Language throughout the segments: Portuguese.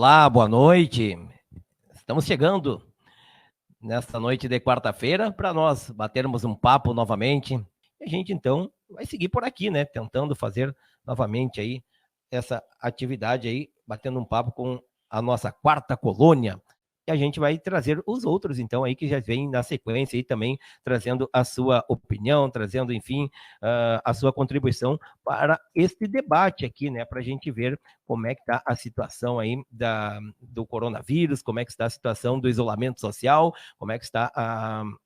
Olá, boa noite. Estamos chegando nesta noite de quarta-feira para nós batermos um papo novamente. E a gente então vai seguir por aqui, né? Tentando fazer novamente aí essa atividade aí, batendo um papo com a nossa quarta colônia. E a gente vai trazer os outros, então, aí que já vem na sequência aí também, trazendo a sua opinião, trazendo, enfim, a sua contribuição para este debate aqui, né? Para a gente ver como é que está a situação aí do coronavírus, como é que está a situação do isolamento social, como é que está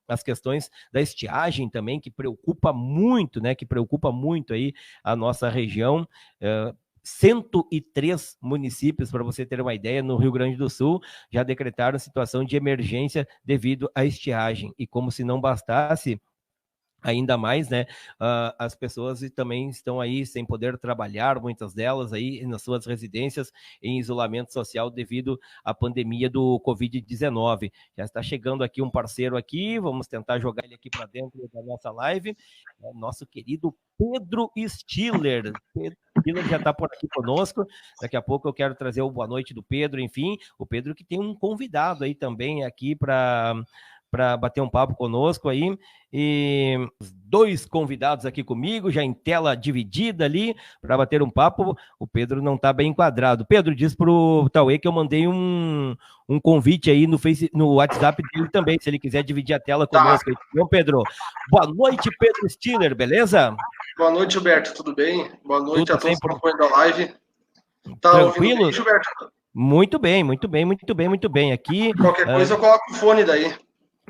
as questões da estiagem também, que preocupa muito, né? Que preocupa muito aí a nossa região. 103 municípios, para você ter uma ideia, no Rio Grande do Sul, já decretaram situação de emergência devido à estiagem. E como se não bastasse, ainda mais, né, as pessoas também estão aí sem poder trabalhar, muitas delas aí nas suas residências em isolamento social devido à pandemia do Covid-19. Já está chegando aqui um parceiro aqui, vamos tentar jogar ele aqui para dentro da nossa live, nosso querido Pedro Stiller. Pedro Stiller já está por aqui conosco, daqui a pouco eu quero trazer o boa noite do Pedro, enfim, o Pedro que tem um convidado aí também aqui para bater um papo conosco aí, e os dois convidados aqui comigo, já em tela dividida ali, para bater um papo. O Pedro não está bem enquadrado. Pedro, diz pro Tauê que eu mandei um convite aí no WhatsApp dele também, se ele quiser dividir a tela conosco. Então, Pedro, boa noite, Pedro Stiller, beleza? Boa noite, Gilberto, tudo bem? Boa noite tudo a todos que acompanham da live. Tá tranquilo? Ouvindo bem, Gilberto? Muito bem, muito bem, muito bem, muito bem. Aqui, qualquer coisa eu coloco o fone daí.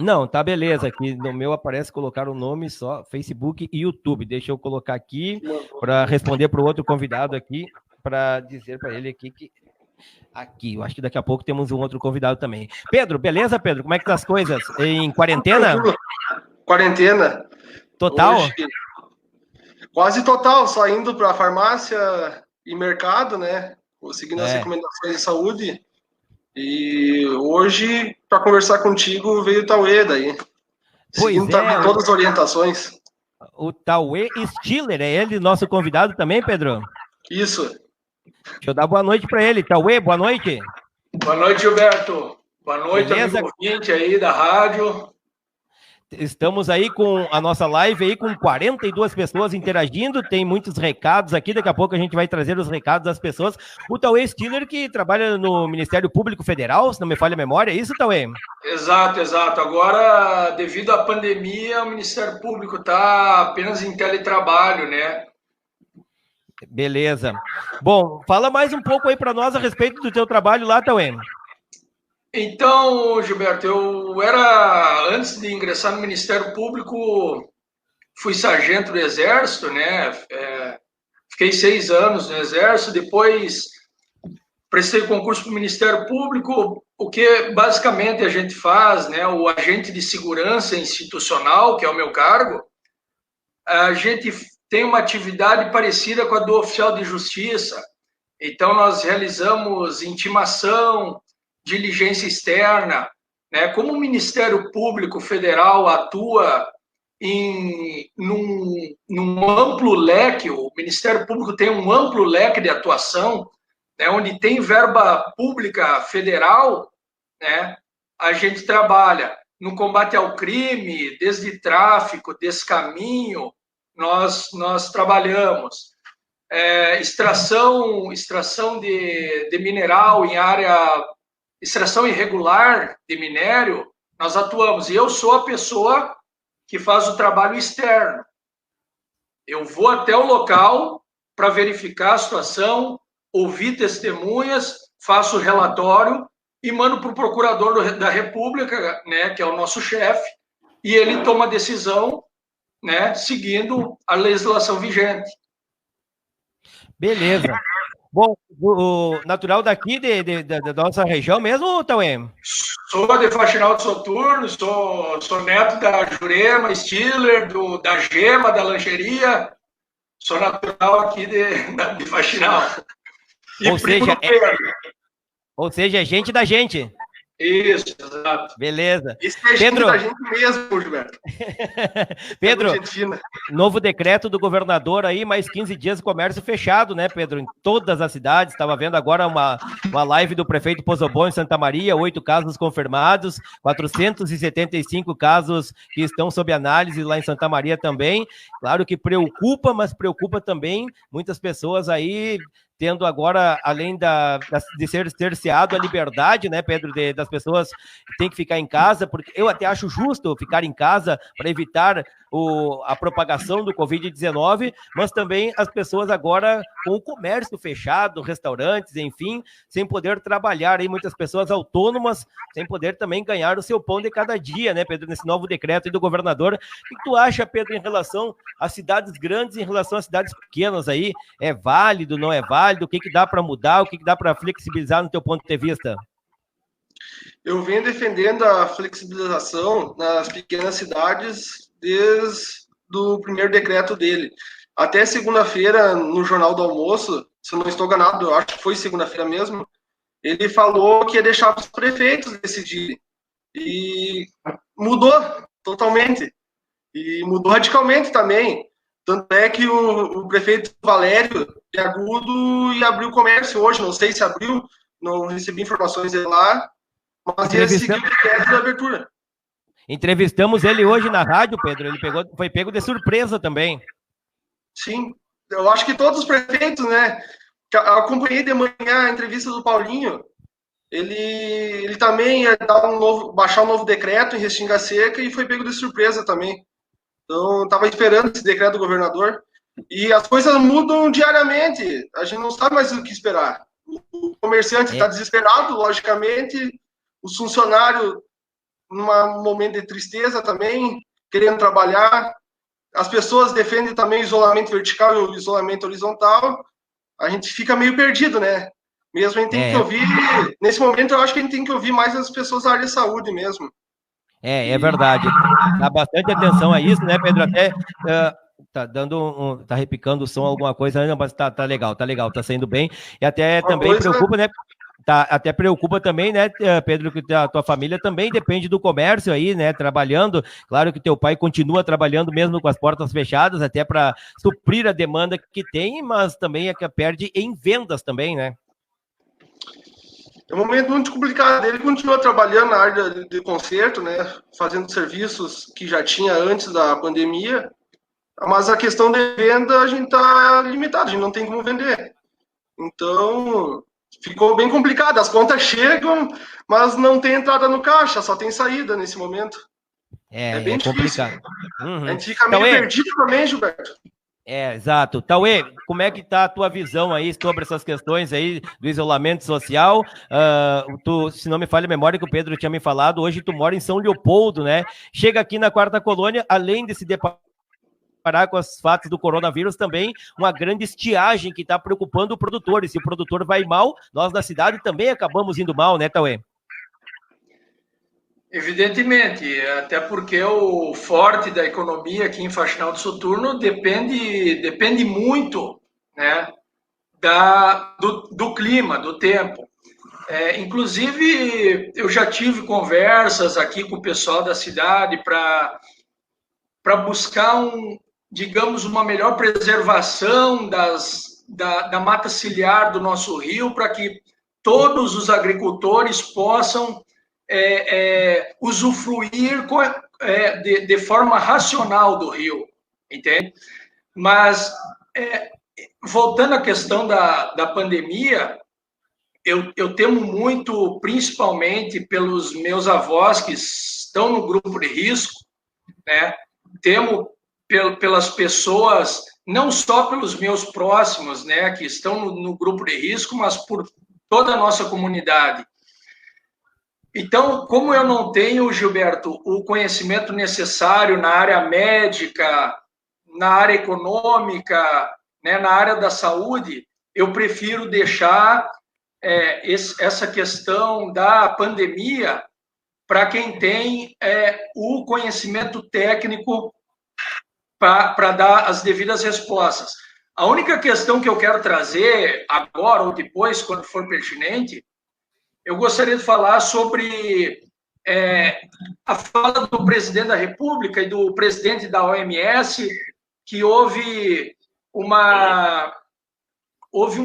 Não, tá beleza. Aqui no meu aparece colocar o nome só, Facebook e YouTube. Deixa eu colocar aqui para responder para o outro convidado aqui, para dizer para ele aqui que aqui, eu acho que daqui a pouco temos um outro convidado também. Pedro, beleza, Pedro? Como é que tá as coisas? Em quarentena? Quarentena. Total? Hoje, quase total, só indo para farmácia e mercado, né? Seguindo as recomendações de saúde. E hoje, para conversar contigo, veio o Tauê daí. Seguindo também todas as orientações. O Tauê Stiller, é ele nosso convidado também, Pedro? Isso. Deixa eu dar boa noite para ele. Tauê, boa noite. Boa noite, Gilberto. Boa noite, amigo ouvinte aí da rádio. Estamos aí com a nossa live aí com 42 pessoas interagindo, tem muitos recados aqui, daqui a pouco a gente vai trazer os recados das pessoas. O Tauê Stiller, que trabalha no Ministério Público Federal, se não me falha a memória, é isso, Tauê? Exato, exato. Agora, devido à pandemia, o Ministério Público está apenas em teletrabalho, né? Beleza. Bom, fala mais um pouco aí para nós a respeito do teu trabalho lá, Tauê. Então, Gilberto, antes de ingressar no Ministério Público, fui sargento do Exército, né? Fiquei 6 anos no Exército, depois prestei concurso para o Ministério Público, o que basicamente a gente faz, né? O agente de segurança institucional, que é o meu cargo, a gente tem uma atividade parecida com a do oficial de justiça. Então, nós realizamos intimação, diligência externa, né? Como o Ministério Público Federal atua num amplo leque, o Ministério Público tem um amplo leque de atuação, né? Onde tem verba pública federal, né? A gente trabalha no combate ao crime, desde tráfico, descaminho, nós trabalhamos. Extração de mineral em área, extração irregular de minério, nós atuamos. E eu sou a pessoa que faz o trabalho externo. Eu vou até o local para verificar a situação, ouvir testemunhas, faço o relatório e mando para o procurador da República, né, que é o nosso chefe, e ele toma a decisão, né, seguindo a legislação vigente. Beleza. Bom, o natural daqui da nossa região mesmo, Tauê? Sou de Faxinal de Soturno, sou neto da Jurema Stiller, da Gema, da Lancheria. Sou natural aqui de Faxinal. Ou seja, é gente da gente. Isso, exato. Beleza. Isso é Pedro, da gente mesmo, Gilberto. Pedro, novo decreto do governador aí, mais 15 dias de comércio fechado, né, Pedro? Em todas as cidades. Estava vendo agora uma live do prefeito Pozobon em Santa Maria, 8 casos confirmados, 475 casos que estão sob análise lá em Santa Maria também. Claro que preocupa, mas preocupa também muitas pessoas aí tendo agora, além de ser cerceado a liberdade, né, Pedro, das pessoas que têm que ficar em casa, porque eu até acho justo ficar em casa para evitar a propagação do Covid-19, mas também as pessoas agora com o comércio fechado, restaurantes, enfim, sem poder trabalhar, aí muitas pessoas autônomas, sem poder também ganhar o seu pão de cada dia, né, Pedro, nesse novo decreto aí do governador. O que tu acha, Pedro, em relação às cidades grandes, em relação às cidades pequenas aí? É válido, não é válido? O que dá para mudar? O que dá para flexibilizar no teu ponto de vista? Eu venho defendendo a flexibilização nas pequenas cidades desde o primeiro decreto dele. Até segunda-feira, no Jornal do Almoço, se eu não estou enganado, eu acho que foi segunda-feira mesmo, ele falou que ia deixar os prefeitos decidirem. E mudou totalmente. E mudou radicalmente também. Tanto é que o prefeito Valério de Agudo ia abrir o comércio hoje, não sei se abriu, não recebi informações de lá, mas ia seguir o decreto da abertura. Entrevistamos ele hoje na rádio, Pedro. Ele foi pego de surpresa também. Sim, eu acho que todos os prefeitos, né? Eu acompanhei de manhã a entrevista do Paulinho. Ele também ia baixar um novo decreto em Restinga Seca e foi pego de surpresa também. Então, estava esperando esse decreto do governador. E as coisas mudam diariamente. A gente não sabe mais o que esperar. O comerciante está desesperado, logicamente. Os funcionários num momento de tristeza também, querendo trabalhar. As pessoas defendem também o isolamento vertical e o isolamento horizontal. A gente fica meio perdido, né? Mesmo a gente tem que ouvir... Nesse momento, eu acho que a gente tem que ouvir mais as pessoas da área de saúde mesmo. É verdade. Dá bastante atenção a isso, né, Pedro? Até... tá repicando o som, alguma coisa, não, mas tá legal, tá saindo bem. E até também preocupa, né? Até preocupa também, né, Pedro, que a tua família também depende do comércio aí, né, trabalhando. Claro que teu pai continua trabalhando mesmo com as portas fechadas, até para suprir a demanda que tem, mas também é que perde em vendas também, né? É um momento muito complicado. Ele continua trabalhando na área de concerto, né, fazendo serviços que já tinha antes da pandemia, mas a questão de venda a gente está limitado, a gente não tem como vender. Então, ficou bem complicado. As contas chegam, mas não tem entrada no caixa, só tem saída nesse momento. É bem complicado. Uhum. A gente fica meio perdido também, Gilberto. Exato. Tauê, como é que tá a tua visão aí sobre essas questões aí do isolamento social? Tu, se não me falha a memória que o Pedro tinha me falado, hoje tu mora em São Leopoldo, né? Chega aqui na Quarta Colônia, além de se deparar com os fatos do coronavírus, também uma grande estiagem que está preocupando o produtor. E se o produtor vai mal, nós da cidade também acabamos indo mal, né, Tauê? Evidentemente, até porque o forte da economia aqui em Faxinal do Soturno depende muito, né, do clima, do tempo. Inclusive, eu já tive conversas aqui com o pessoal da cidade para buscar digamos, uma melhor preservação da mata ciliar do nosso rio, para que todos os agricultores possam usufruir de forma racional do rio, entende? Mas, voltando à questão da pandemia, eu temo muito, principalmente pelos meus avós que estão no grupo de risco, né? Temo pelas pessoas, não só pelos meus próximos, né, que estão no grupo de risco, mas por toda a nossa comunidade. Então, como eu não tenho, Gilberto, o conhecimento necessário na área médica, na área econômica, né, na área da saúde, eu prefiro deixar essa questão da pandemia para quem tem o conhecimento técnico para dar as devidas respostas. A única questão que eu quero trazer agora ou depois, quando for pertinente, eu gostaria de falar sobre a fala do presidente da República e do presidente da OMS, que houve um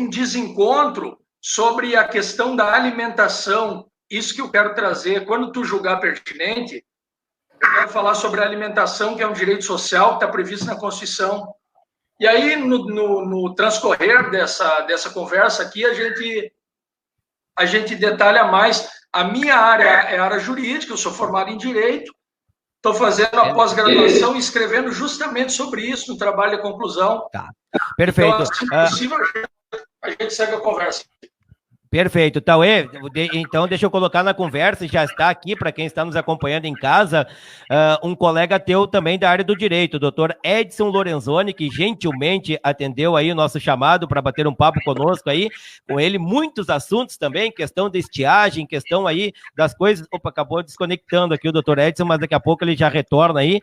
desencontro sobre a questão da alimentação. Isso que eu quero trazer. Quando tu julgar pertinente, eu quero falar sobre a alimentação, que é um direito social que está previsto na Constituição. E aí, no transcorrer dessa conversa aqui, a gente detalha mais. A minha área é a área jurídica, eu sou formado em Direito, estou fazendo a pós-graduação e escrevendo justamente sobre isso no trabalho de conclusão. Tá. Perfeito. Então, se possível, a gente segue a conversa. Perfeito, Tauê, então deixa eu colocar na conversa, já está aqui para quem está nos acompanhando em casa, um colega teu também da área do direito, o doutor Edson Lorenzoni, que gentilmente atendeu aí o nosso chamado para bater um papo conosco aí, com ele muitos assuntos também, questão de estiagem, questão aí das coisas, acabou desconectando aqui o doutor Edson, mas daqui a pouco ele já retorna aí,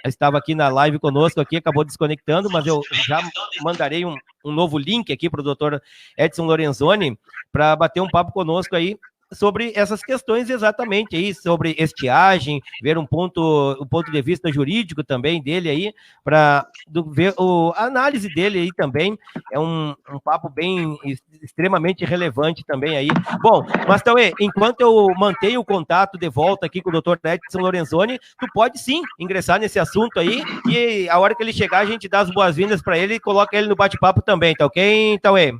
estava aqui na live conosco aqui, acabou desconectando, mas eu já mandarei um novo link aqui para o doutor Edson Lorenzoni, para bater um papo conosco aí sobre essas questões exatamente aí, sobre estiagem, ver o ponto de vista jurídico também dele aí, para ver a análise dele aí também, é um papo bem extremamente relevante também aí. Bom, mas Tauê, enquanto eu mantenho o contato de volta aqui com o Dr. Edson Lorenzoni, tu pode sim ingressar nesse assunto aí, e a hora que ele chegar a gente dá as boas-vindas para ele e coloca ele no bate-papo também, tá ok, Tauê?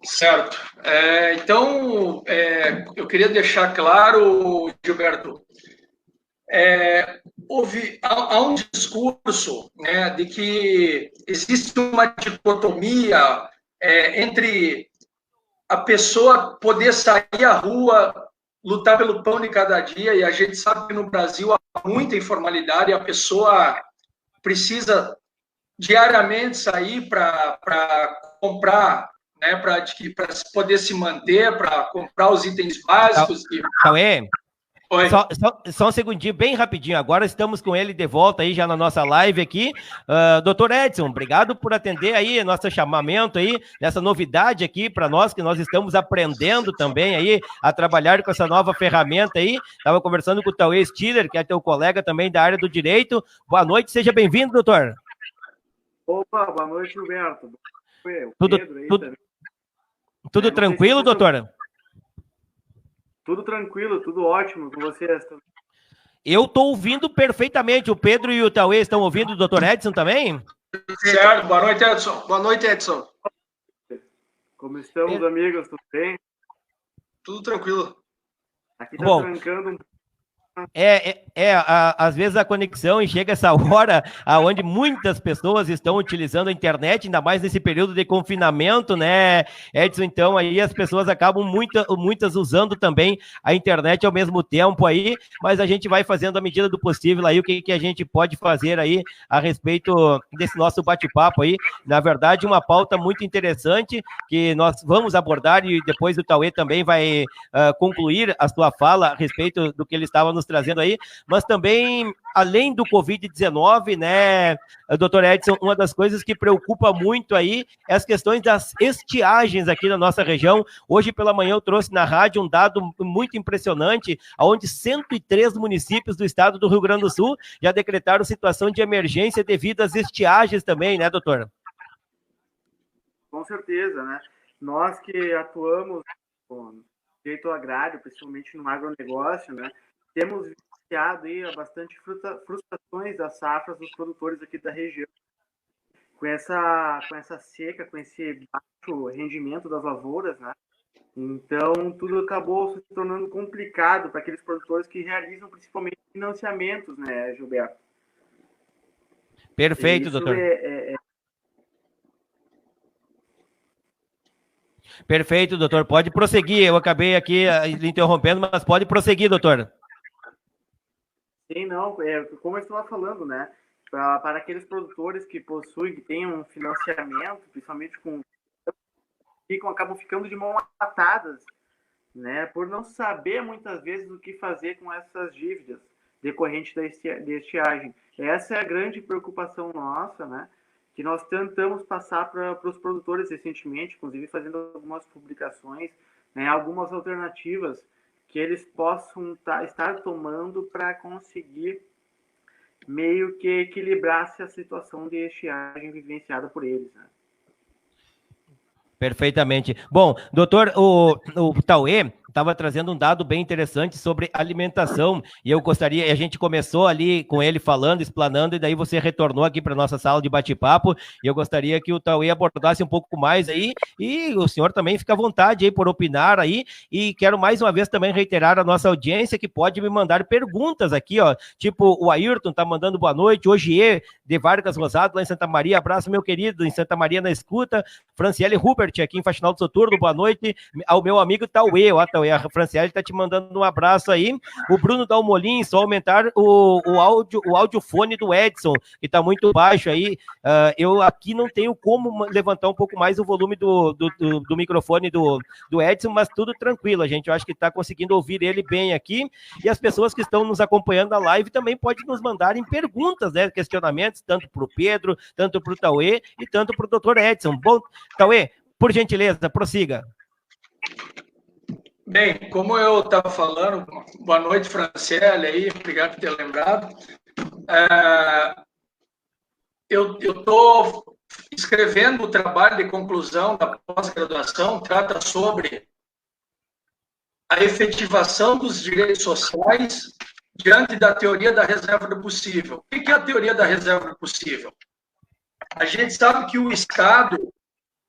Certo. Então, eu queria deixar claro, Gilberto, há um discurso, né, de que existe uma dicotomia entre a pessoa poder sair à rua, lutar pelo pão de cada dia, e a gente sabe que no Brasil há muita informalidade, e a pessoa precisa diariamente sair para comprar, né, para poder se manter, para comprar os itens básicos. Cauê, só um segundinho, bem rapidinho. Agora estamos com ele de volta aí já na nossa live aqui. Doutor Edson, obrigado por atender aí nosso chamamento aí, nessa novidade aqui para nós, que nós estamos aprendendo também aí a trabalhar com essa nova ferramenta aí. Estava conversando com o Tauê Stiller, que é teu colega também da área do direito. Boa noite, seja bem-vindo, doutor. Opa, boa noite, Gilberto. Tudo tranquilo, doutora? Tudo tranquilo, tudo ótimo com vocês. Eu estou ouvindo perfeitamente. O Pedro e o Tauê estão ouvindo o doutor Edson também? Certo. Boa noite, Edson. Boa noite, Edson. Como estamos, amigos? Tudo bem? Tudo tranquilo. Aqui tá trancando um pouco. Às vezes a conexão e chega essa hora onde muitas pessoas estão utilizando a internet, ainda mais nesse período de confinamento, né, Edson? Então aí as pessoas acabam muitas usando também a internet ao mesmo tempo aí, mas a gente vai fazendo à medida do possível aí o que a gente pode fazer aí a respeito desse nosso bate-papo aí. Na verdade, uma pauta muito interessante que nós vamos abordar, e depois o Tauê também vai concluir a sua fala a respeito do que ele estava nos trazendo aí, mas também, além do Covid-19, né, doutor Edson, uma das coisas que preocupa muito aí é as questões das estiagens aqui na nossa região. Hoje pela manhã eu trouxe na rádio um dado muito impressionante, onde 103 municípios do estado do Rio Grande do Sul já decretaram situação de emergência devido às estiagens também, né, doutor? Com certeza, né? Nós que atuamos com direito agrário, principalmente no agronegócio, né, temos vivenciado aí bastante frustrações das safras dos produtores aqui da região. Com essa seca, com esse baixo rendimento das lavouras, né? Então, tudo acabou se tornando complicado para aqueles produtores que realizam principalmente financiamentos, né, Gilberto? Perfeito, doutor. Perfeito, doutor. Pode prosseguir. Eu acabei aqui lhe interrompendo, mas pode prosseguir, doutor. Sim, não, como eu estava falando, né? Para aqueles produtores que possuem, que têm um financiamento, principalmente acabam ficando de mão atadas, né? Por não saber muitas vezes o que fazer com essas dívidas decorrentes da estiagem. Essa é a grande preocupação nossa, né? Que nós tentamos passar para os produtores recentemente, inclusive fazendo algumas publicações né, algumas alternativas que eles possam estar tomando para conseguir meio que equilibrar-se a situação de estiagem vivenciada por eles, né? Perfeitamente. Bom, doutor, o Tauê estava trazendo um dado bem interessante sobre alimentação, e eu gostaria, a gente começou ali com ele falando, explanando, e daí você retornou aqui para a nossa sala de bate-papo, e eu gostaria que o Tauê abordasse um pouco mais aí, e o senhor também fica à vontade aí por opinar aí, e quero mais uma vez também reiterar a nossa audiência que pode me mandar perguntas aqui, ó, tipo o Ayrton tá mandando boa noite, Ogier de Vargas Rosado, lá em Santa Maria, abraço meu querido, em Santa Maria na escuta, Franciele Hubert aqui em Faxinal do Soturno, boa noite, ao meu amigo Tauê, ó, Tauê, a Franciele está te mandando um abraço aí. O Bruno Dalmolin, só aumentar o audiofone do Edson, que está muito baixo aí. Eu aqui não tenho como levantar um pouco mais o volume do microfone do Edson, mas tudo tranquilo, a gente. Eu acho que está conseguindo ouvir ele bem aqui. E as pessoas que estão nos acompanhando na live também podem nos mandarem perguntas, né, questionamentos, tanto para o Pedro, tanto para o Tauê e tanto para o doutor Edson. Bom, Tauê, por gentileza, prossiga. Bem, como eu estava falando, boa noite, Franciele, aí, obrigado por ter lembrado. Eu estou escrevendo o trabalho de conclusão da pós-graduação, trata sobre a efetivação dos direitos sociais diante da teoria da reserva do possível. O que é a teoria da reserva do possível? A gente sabe que o Estado,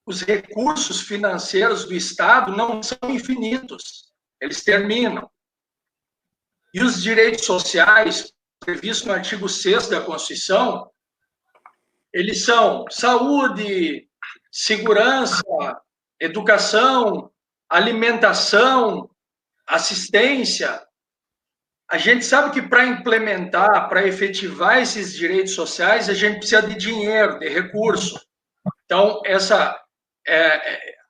os recursos financeiros do Estado não são infinitos, eles terminam. E os direitos sociais, previstos no artigo 6º da Constituição, eles são saúde, segurança, educação, alimentação, assistência. A gente sabe que para implementar, para efetivar esses direitos sociais, a gente precisa de dinheiro, de recurso. Então,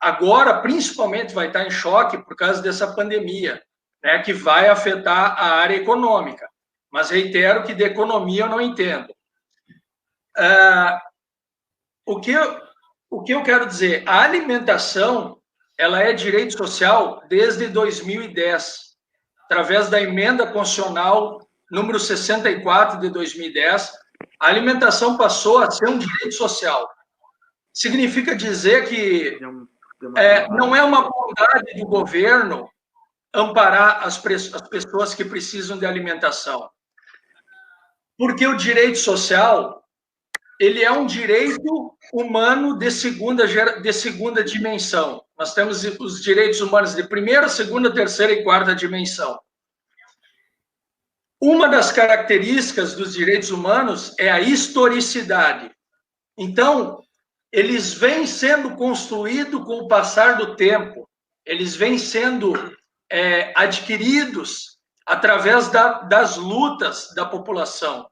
agora, principalmente, vai estar em choque por causa dessa pandemia, né, que vai afetar a área econômica. Mas reitero que de economia eu não entendo. O que eu quero dizer? A alimentação, ela é direito social desde 2010, através da emenda constitucional número 64 de 2010, a alimentação passou a ser um direito social. Significa dizer que não é uma bondade do governo amparar as pessoas que precisam de alimentação. Porque o direito social, ele é um direito humano de segunda dimensão. Nós temos os direitos humanos de primeira, segunda, terceira e quarta dimensão. Uma das características dos direitos humanos é a historicidade. Então, eles vêm sendo construídos com o passar do tempo, eles vêm sendo adquiridos através das lutas da população.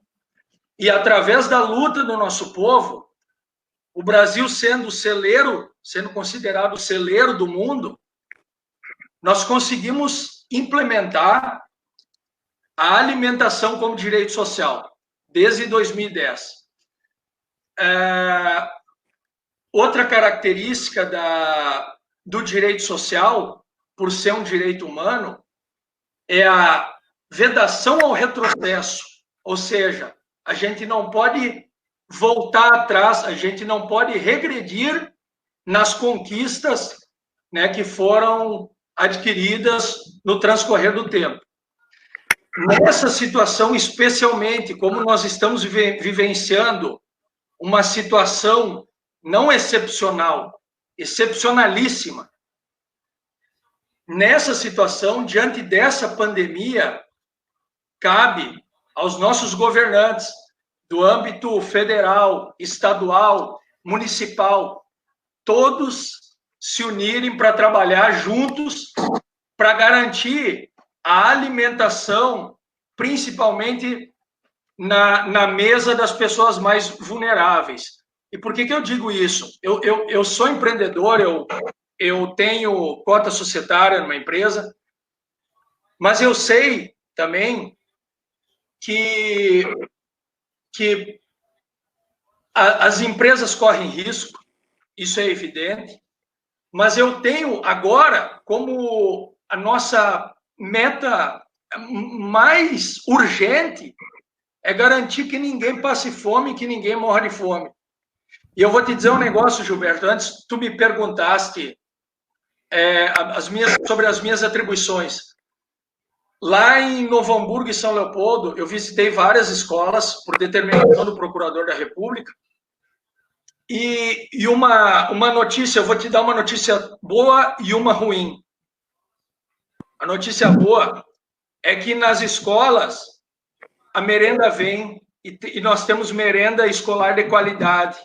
E através da luta do nosso povo, o Brasil sendo considerado o celeiro do mundo, nós conseguimos implementar a alimentação como direito social, desde 2010. Outra característica do direito social, por ser um direito humano, é a vedação ao retrocesso, ou seja, a gente não pode voltar atrás, a gente não pode regredir nas conquistas, né, que foram adquiridas no transcorrer do tempo. Nessa situação, especialmente, como nós estamos vivenciando uma situação não excepcional, excepcionalíssima, nessa situação, diante dessa pandemia, cabe aos nossos governantes do âmbito federal, estadual, municipal, todos se unirem para trabalhar juntos para garantir a alimentação, principalmente na mesa das pessoas mais vulneráveis. E por que eu digo isso? Eu sou empreendedor, eu tenho cota societária numa empresa, mas eu sei também que as empresas correm risco, isso é evidente, Mas eu tenho agora como a nossa meta mais urgente é garantir que ninguém passe fome, que ninguém morra de fome. E eu vou te dizer um negócio, Gilberto, antes tu me perguntaste sobre as minhas atribuições. Lá em Novo Hamburgo e São Leopoldo, eu visitei várias escolas por determinação do Procurador da República. E uma notícia, eu vou te dar uma notícia boa e uma ruim. A notícia boa é que nas escolas a merenda vem e nós temos merenda escolar de qualidade,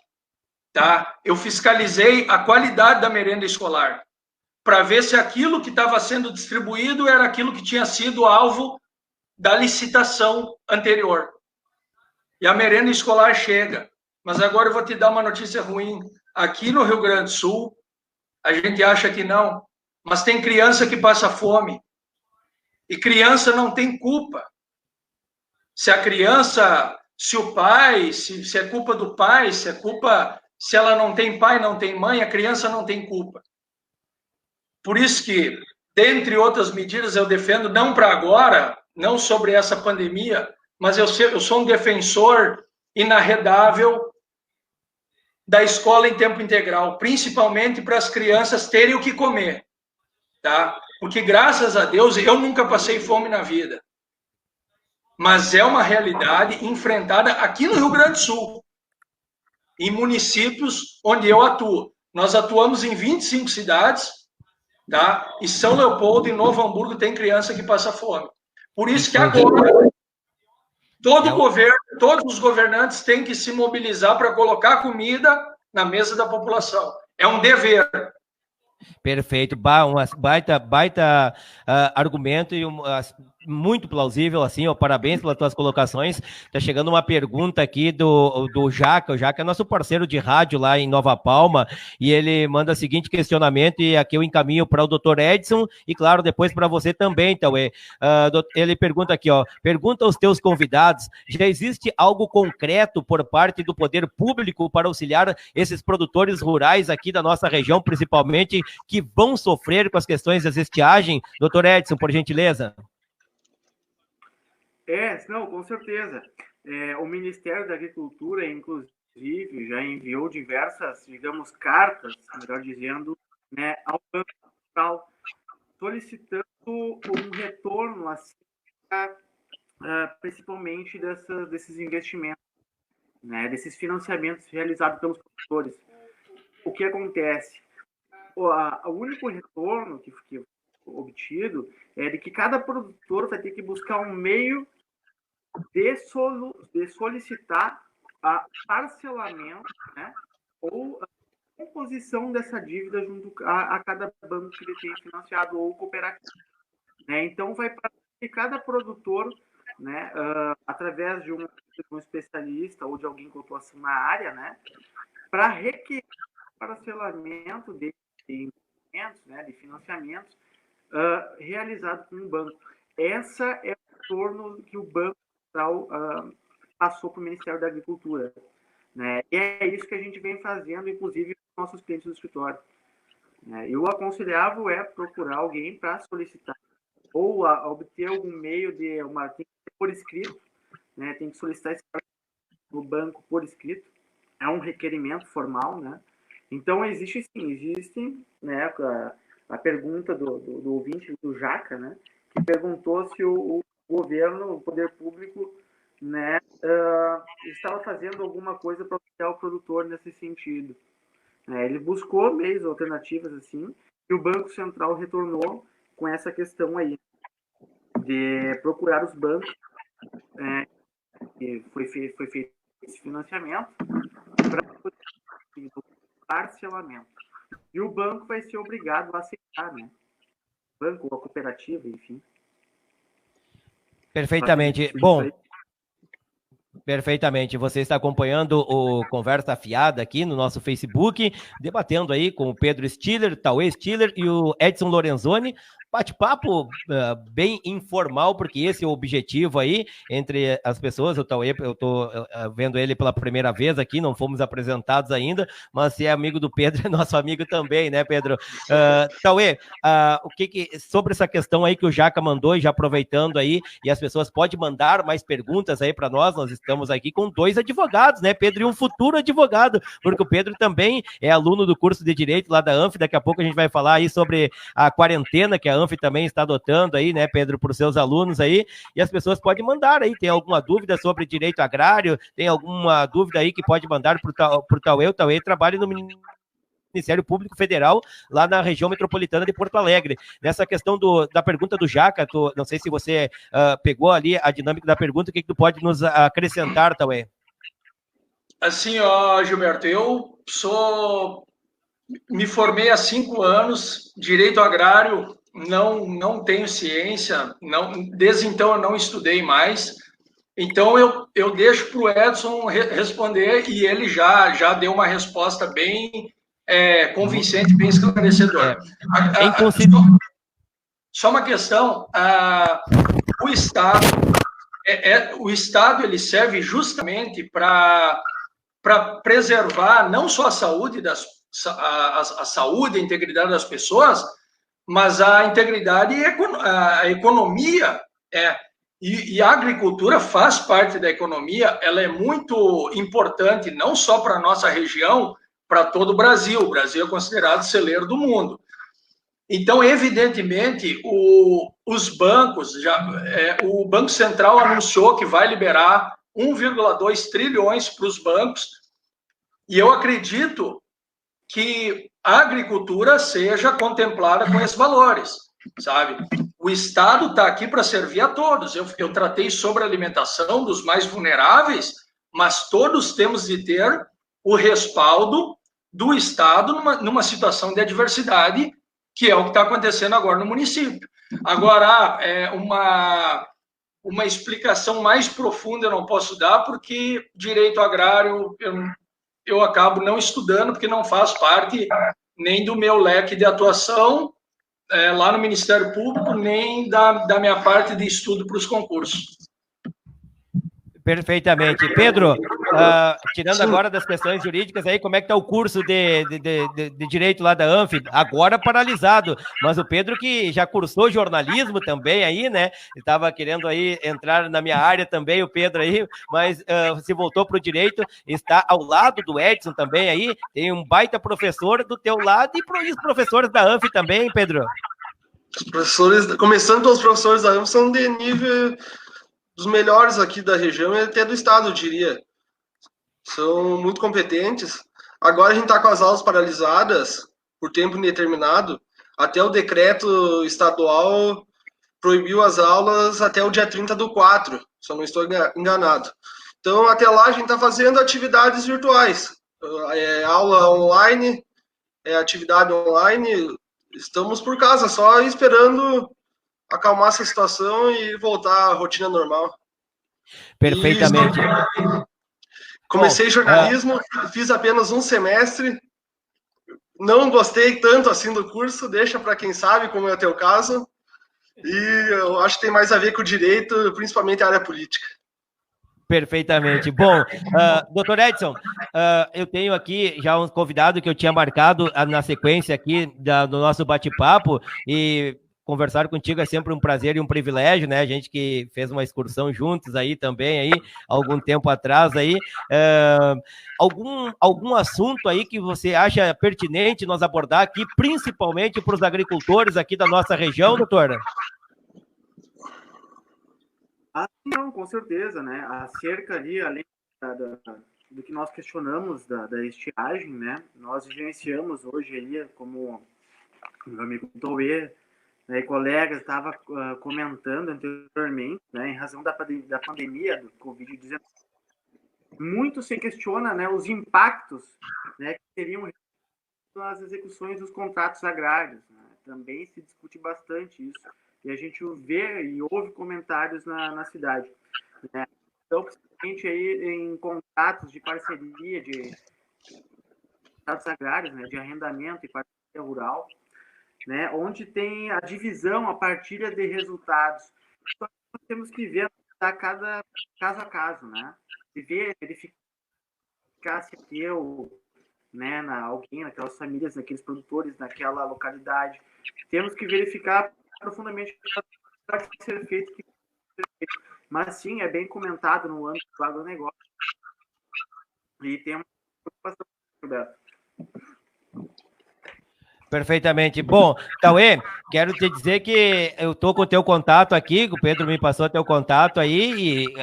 tá? Eu fiscalizei a qualidade da merenda escolar para ver se aquilo que estava sendo distribuído era aquilo que tinha sido alvo da licitação anterior. E a merenda escolar chega. Mas agora eu vou te dar uma notícia ruim. Aqui no Rio Grande do Sul, a gente acha que não, mas tem criança que passa fome. E criança não tem culpa. Se a criança, se o pai, se é culpa do pai, se ela não tem pai, não tem mãe, a criança não tem culpa. Por isso que, dentre outras medidas, eu defendo, não para agora, não sobre essa pandemia, mas eu sou um defensor inarredável da escola em tempo integral, principalmente para as crianças terem o que comer, tá? Porque, graças a Deus, eu nunca passei fome na vida. Mas é uma realidade enfrentada aqui no Rio Grande do Sul, em municípios onde eu atuo. Nós atuamos em 25 cidades, tá? E São Leopoldo e Novo Hamburgo tem criança que passa fome. Por isso que agora todos os governantes têm que se mobilizar para colocar comida na mesa da população. É um dever. Perfeito, um baita argumento e muito plausível, assim, ó, parabéns pelas tuas colocações. Tá chegando uma pergunta aqui do Jaca. O Jaca é nosso parceiro de rádio lá em Nova Palma, e ele manda o seguinte questionamento, e aqui eu encaminho para o Dr. Edson, e claro, depois para você também, então, ele pergunta aqui, ó, pergunta aos teus convidados, já existe algo concreto por parte do poder público para auxiliar esses produtores rurais aqui da nossa região, principalmente, que vão sofrer com as questões da estiagem? Dr. Edson, por gentileza. Não, com certeza. O Ministério da Agricultura, inclusive, já enviou diversas, digamos, cartas, melhor dizendo, né, ao Banco Central, solicitando um retorno, assim, principalmente desses investimentos, né, desses financiamentos realizados pelos produtores. O que acontece? O único retorno que obtido é de que cada produtor vai ter que buscar um meio de solicitar a parcelamento, né, ou a composição dessa dívida junto a cada banco que ele tenha financiado ou cooperativa. Né? Então, vai para que cada produtor, né, através de um especialista ou de alguém com atuação na área, né, para requerer parcelamento de investimentos, né, de financiamentos realizado com o banco. Essa é o retorno que o Banco Central passou para o Ministério da Agricultura. Né? E é isso que a gente vem fazendo, inclusive, com nossos clientes do escritório. Eu aconselhava procurar alguém para solicitar ou obter algum meio de tem que ser por escrito, né? Tem que solicitar esse no banco por escrito, é um requerimento formal, né? Então existe, né, a pergunta do ouvinte, do Jaca, né, que perguntou se o governo, o poder público, né, estava fazendo alguma coisa para auxiliar o produtor nesse sentido. Ele buscou meios alternativas assim, e o Banco Central retornou com essa questão aí de procurar os bancos, que foi feito esse financiamento para parcelamento. E o banco vai ser obrigado a aceitar, né? O banco ou a cooperativa, enfim. Perfeitamente. Bom, perfeitamente. Você está acompanhando o Conversa Afiada aqui no nosso Facebook, debatendo aí com o Pedro Stiller, Tauê Stiller e o Edson Lorenzoni, bate-papo bem informal, porque esse é o objetivo aí entre as pessoas. O Tauê, eu estou vendo ele pela primeira vez aqui, não fomos apresentados ainda, mas se é amigo do Pedro, é nosso amigo também, né, Pedro? Tauê, sobre essa questão aí que o Jaca mandou, e já aproveitando aí, e as pessoas podem mandar mais perguntas aí para nós estamos aqui com 2 advogados, né, Pedro, e um futuro advogado, porque o Pedro também é aluno do curso de Direito lá da ANF. Daqui a pouco a gente vai falar aí sobre a quarentena que a ANF também está adotando aí, né, Pedro, para os seus alunos aí, e as pessoas podem mandar aí, tem alguma dúvida sobre direito agrário, tem alguma dúvida aí que pode mandar para o Tauê. O Tauê trabalha no Ministério Público Federal, lá na região metropolitana de Porto Alegre. Nessa questão da pergunta do Jaca, não sei se você pegou ali a dinâmica da pergunta, o que tu pode nos acrescentar, Tauê? Assim, ó, Gilberto, eu me formei há 5 anos, direito agrário, não tenho ciência, desde então eu não estudei mais. Então eu deixo para o Edson responder, e ele já deu uma resposta bem convincente, bem esclarecedora. Só uma questão, o Estado ele serve justamente para preservar não só a saúde a saúde, a integridade das pessoas, mas a integridade e a economia. E a agricultura faz parte da economia, ela é muito importante, não só para a nossa região, para todo o Brasil. O Brasil é considerado celeiro do mundo. Então, evidentemente, os bancos, o Banco Central anunciou que vai liberar 1,2 trilhões para os bancos, e eu acredito que a agricultura seja contemplada com esses valores, sabe? O Estado está aqui para servir a todos. Eu tratei sobre a alimentação dos mais vulneráveis, mas todos temos de ter o respaldo do Estado numa situação de adversidade, que é o que está acontecendo agora no município. Agora, uma explicação mais profunda eu não posso dar, porque direito agrário eu acabo não estudando, porque não faz parte nem do meu leque de atuação lá no Ministério Público, nem da minha parte de estudo para os concursos. Perfeitamente. Pedro, tirando agora das questões jurídicas aí, como é que está o curso de Direito lá da ANF? Agora paralisado, mas o Pedro, que já cursou jornalismo também aí, né? Estava querendo aí entrar na minha área também, o Pedro aí, mas se voltou para o Direito, está ao lado do Edson também aí, tem um baita professor do teu lado, e os professores da ANF também, Pedro? Os professores, começando pelos professores da ANF, são de nível dos melhores aqui da região e até do estado, eu diria. São muito competentes. Agora a gente está com as aulas paralisadas por tempo indeterminado. Até o decreto estadual proibiu as aulas até o dia 30/4, se eu não estou enganado. Então, até lá, a gente está fazendo atividades virtuais. Aula online, atividade online. Estamos por casa, só esperando acalmar essa situação e voltar à rotina normal. Perfeitamente. Comecei jornalismo, fiz apenas um semestre, não gostei tanto assim do curso, deixa para quem sabe, como é o teu caso, e eu acho que tem mais a ver com o direito, principalmente a área política. Perfeitamente. Bom, doutor Edson, eu tenho aqui já um convidado que eu tinha marcado na sequência aqui do nosso bate-papo, e conversar contigo é sempre um prazer e um privilégio, né? A gente que fez uma excursão juntos aí também, aí, algum tempo atrás aí. Algum assunto aí que você acha pertinente nós abordar aqui, principalmente para os agricultores aqui da nossa região, doutora? Não, com certeza, né? Acerca ali, além do que nós questionamos da estiagem, né? Nós vivenciamos hoje aí, como o meu amigo Tauê, né, e colegas estava comentando anteriormente, né, em razão da pandemia do Covid-19, muito se questiona, né, os impactos, né, que teriam nas execuções dos contratos agrários. Né? Também se discute bastante isso. E a gente vê e ouve comentários na cidade. Né? Então, principalmente aí em contratos de parceria, de contratos agrários, né, de arrendamento e parceria rural, né, onde tem a divisão, a partilha de resultados. Então, nós temos que ver cada caso a caso, né? E verificar se eu, né, alguém, naquelas famílias, naqueles produtores, naquela localidade. Temos que verificar profundamente o que pode ser feito. Mas sim, é bem comentado no âmbito do agronegócio. E tem uma preocupação, Roberto. Perfeitamente. Bom, Tauê, quero te dizer que eu estou com o teu contato aqui, o Pedro me passou teu contato aí, e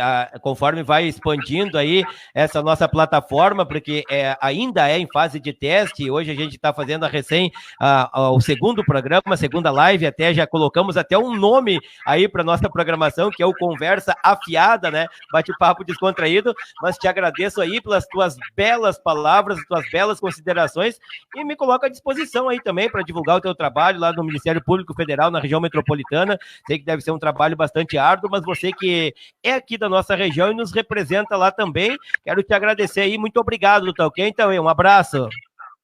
conforme vai expandindo aí essa nossa plataforma, porque ainda é em fase de teste, hoje a gente está fazendo o segundo programa, a segunda live, até já colocamos até um nome aí para nossa programação, que é o Conversa Afiada, né? Bate-papo descontraído, mas te agradeço aí pelas tuas belas palavras, tuas belas considerações, e me coloco à disposição aí também para divulgar o teu trabalho lá no Ministério Público Federal, na região metropolitana. Sei que deve ser um trabalho bastante árduo, mas você que é aqui da nossa região e nos representa lá também, quero te agradecer aí. Muito obrigado, tá ok? Então, um abraço.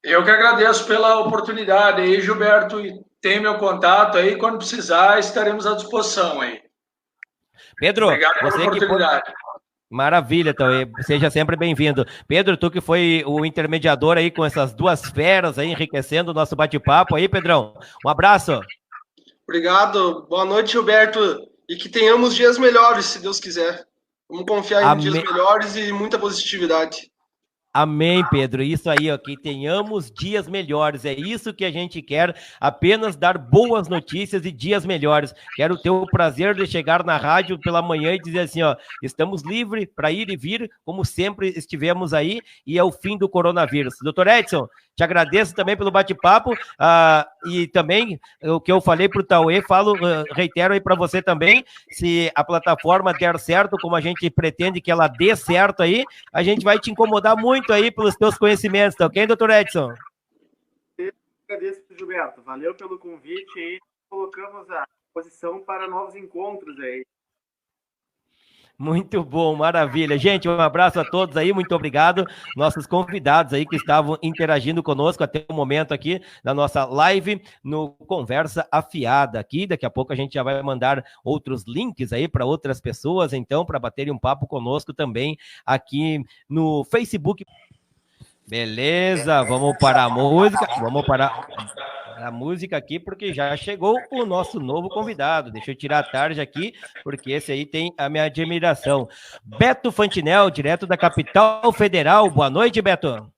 Eu que agradeço pela oportunidade aí, Gilberto, e tem meu contato aí, quando precisar, estaremos à disposição aí. Pedro, obrigado pela oportunidade. Maravilha, então, seja sempre bem-vindo. Pedro, tu que foi o intermediador aí com essas duas feras aí, enriquecendo o nosso bate-papo aí, Pedrão. Um abraço. Obrigado, boa noite, Gilberto, e que tenhamos dias melhores, se Deus quiser. Vamos confiar em dias melhores e muita positividade. Amém, Pedro. Isso aí, ó, que tenhamos dias melhores. É isso que a gente quer, apenas dar boas notícias e dias melhores. Quero ter o prazer de chegar na rádio pela manhã e dizer assim, ó, estamos livres para ir e vir, como sempre estivemos aí, e é o fim do coronavírus. Doutor Edson, te agradeço também pelo bate-papo, e também o que eu falei para o Tauê, reitero aí para você também, se a plataforma der certo, como a gente pretende que ela dê certo aí, a gente vai te incomodar muito aí pelos teus conhecimentos, tá ok, doutor Edson? Eu agradeço, Gilberto, valeu pelo convite aí, colocamos à disposição para novos encontros aí. Muito bom, maravilha. Gente, um abraço a todos aí, muito obrigado. Nossos convidados aí que estavam interagindo conosco até o momento aqui na nossa live no Conversa Afiada aqui. Daqui a pouco a gente já vai mandar outros links aí para outras pessoas, então, para baterem um papo conosco também aqui no Facebook. Beleza, vamos parar a música, vamos parar a música aqui, porque já chegou o nosso novo convidado. Deixa eu tirar a tarde aqui, porque esse aí tem a minha admiração. Beto Fantinel, direto da capital federal. Boa noite, Beto.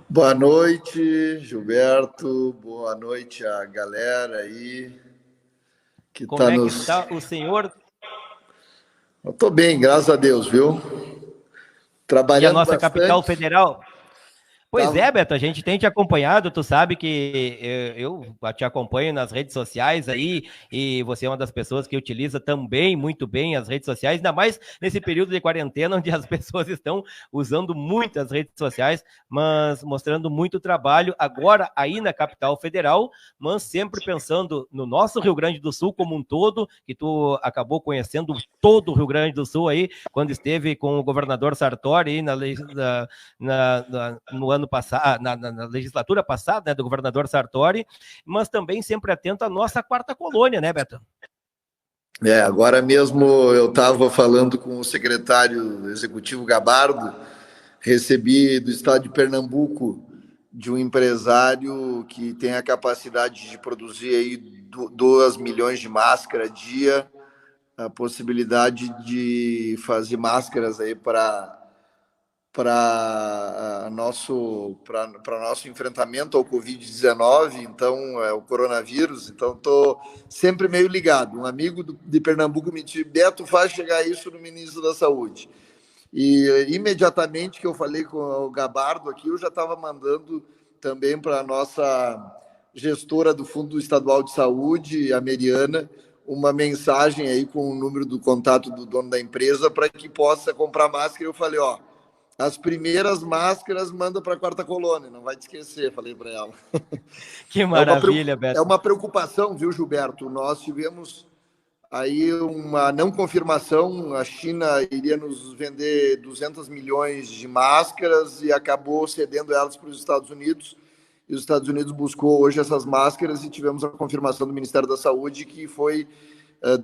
Boa noite, Gilberto. Boa noite a galera aí. Como é que está o senhor? Eu estou bem, graças a Deus, viu? Trabalhando e a nossa bastante. Capital federal... Pois é, Beto, a gente tem te acompanhado, tu sabe que eu te acompanho nas redes sociais aí, e você é uma das pessoas que utiliza também muito bem as redes sociais, ainda mais nesse período de quarentena, onde as pessoas estão usando muito as redes sociais, mas mostrando muito trabalho, agora aí na capital federal, mas sempre pensando no nosso Rio Grande do Sul como um todo, que tu acabou conhecendo todo o Rio Grande do Sul aí, quando esteve com o governador Sartori aí no ano passado, na legislatura passada, né, do governador Sartori, mas também sempre atento à nossa quarta colônia, né, Beto? Agora mesmo eu estava falando com o secretário executivo Gabardo, recebi do estado de Pernambuco de um empresário que tem a capacidade de produzir aí 2 milhões de máscaras dia, a possibilidade de fazer máscaras aí para nosso enfrentamento ao Covid-19, então, o coronavírus, então estou sempre meio ligado. Um amigo de Pernambuco me disse, Beto, faz chegar isso no ministro da Saúde. E imediatamente que eu falei com o Gabardo aqui, eu já estava mandando também para a nossa gestora do Fundo Estadual de Saúde, a Meriana, uma mensagem aí com o número do contato do dono da empresa para que possa comprar máscara. Eu falei, as primeiras máscaras manda para a quarta colônia, não vai te esquecer, falei para ela. Que maravilha, Beto. É uma preocupação, viu, Gilberto? Nós tivemos aí uma não confirmação, a China iria nos vender 200 milhões de máscaras e acabou cedendo elas para os Estados Unidos. e os Estados Unidos buscou hoje essas máscaras e tivemos a confirmação do Ministério da Saúde que foi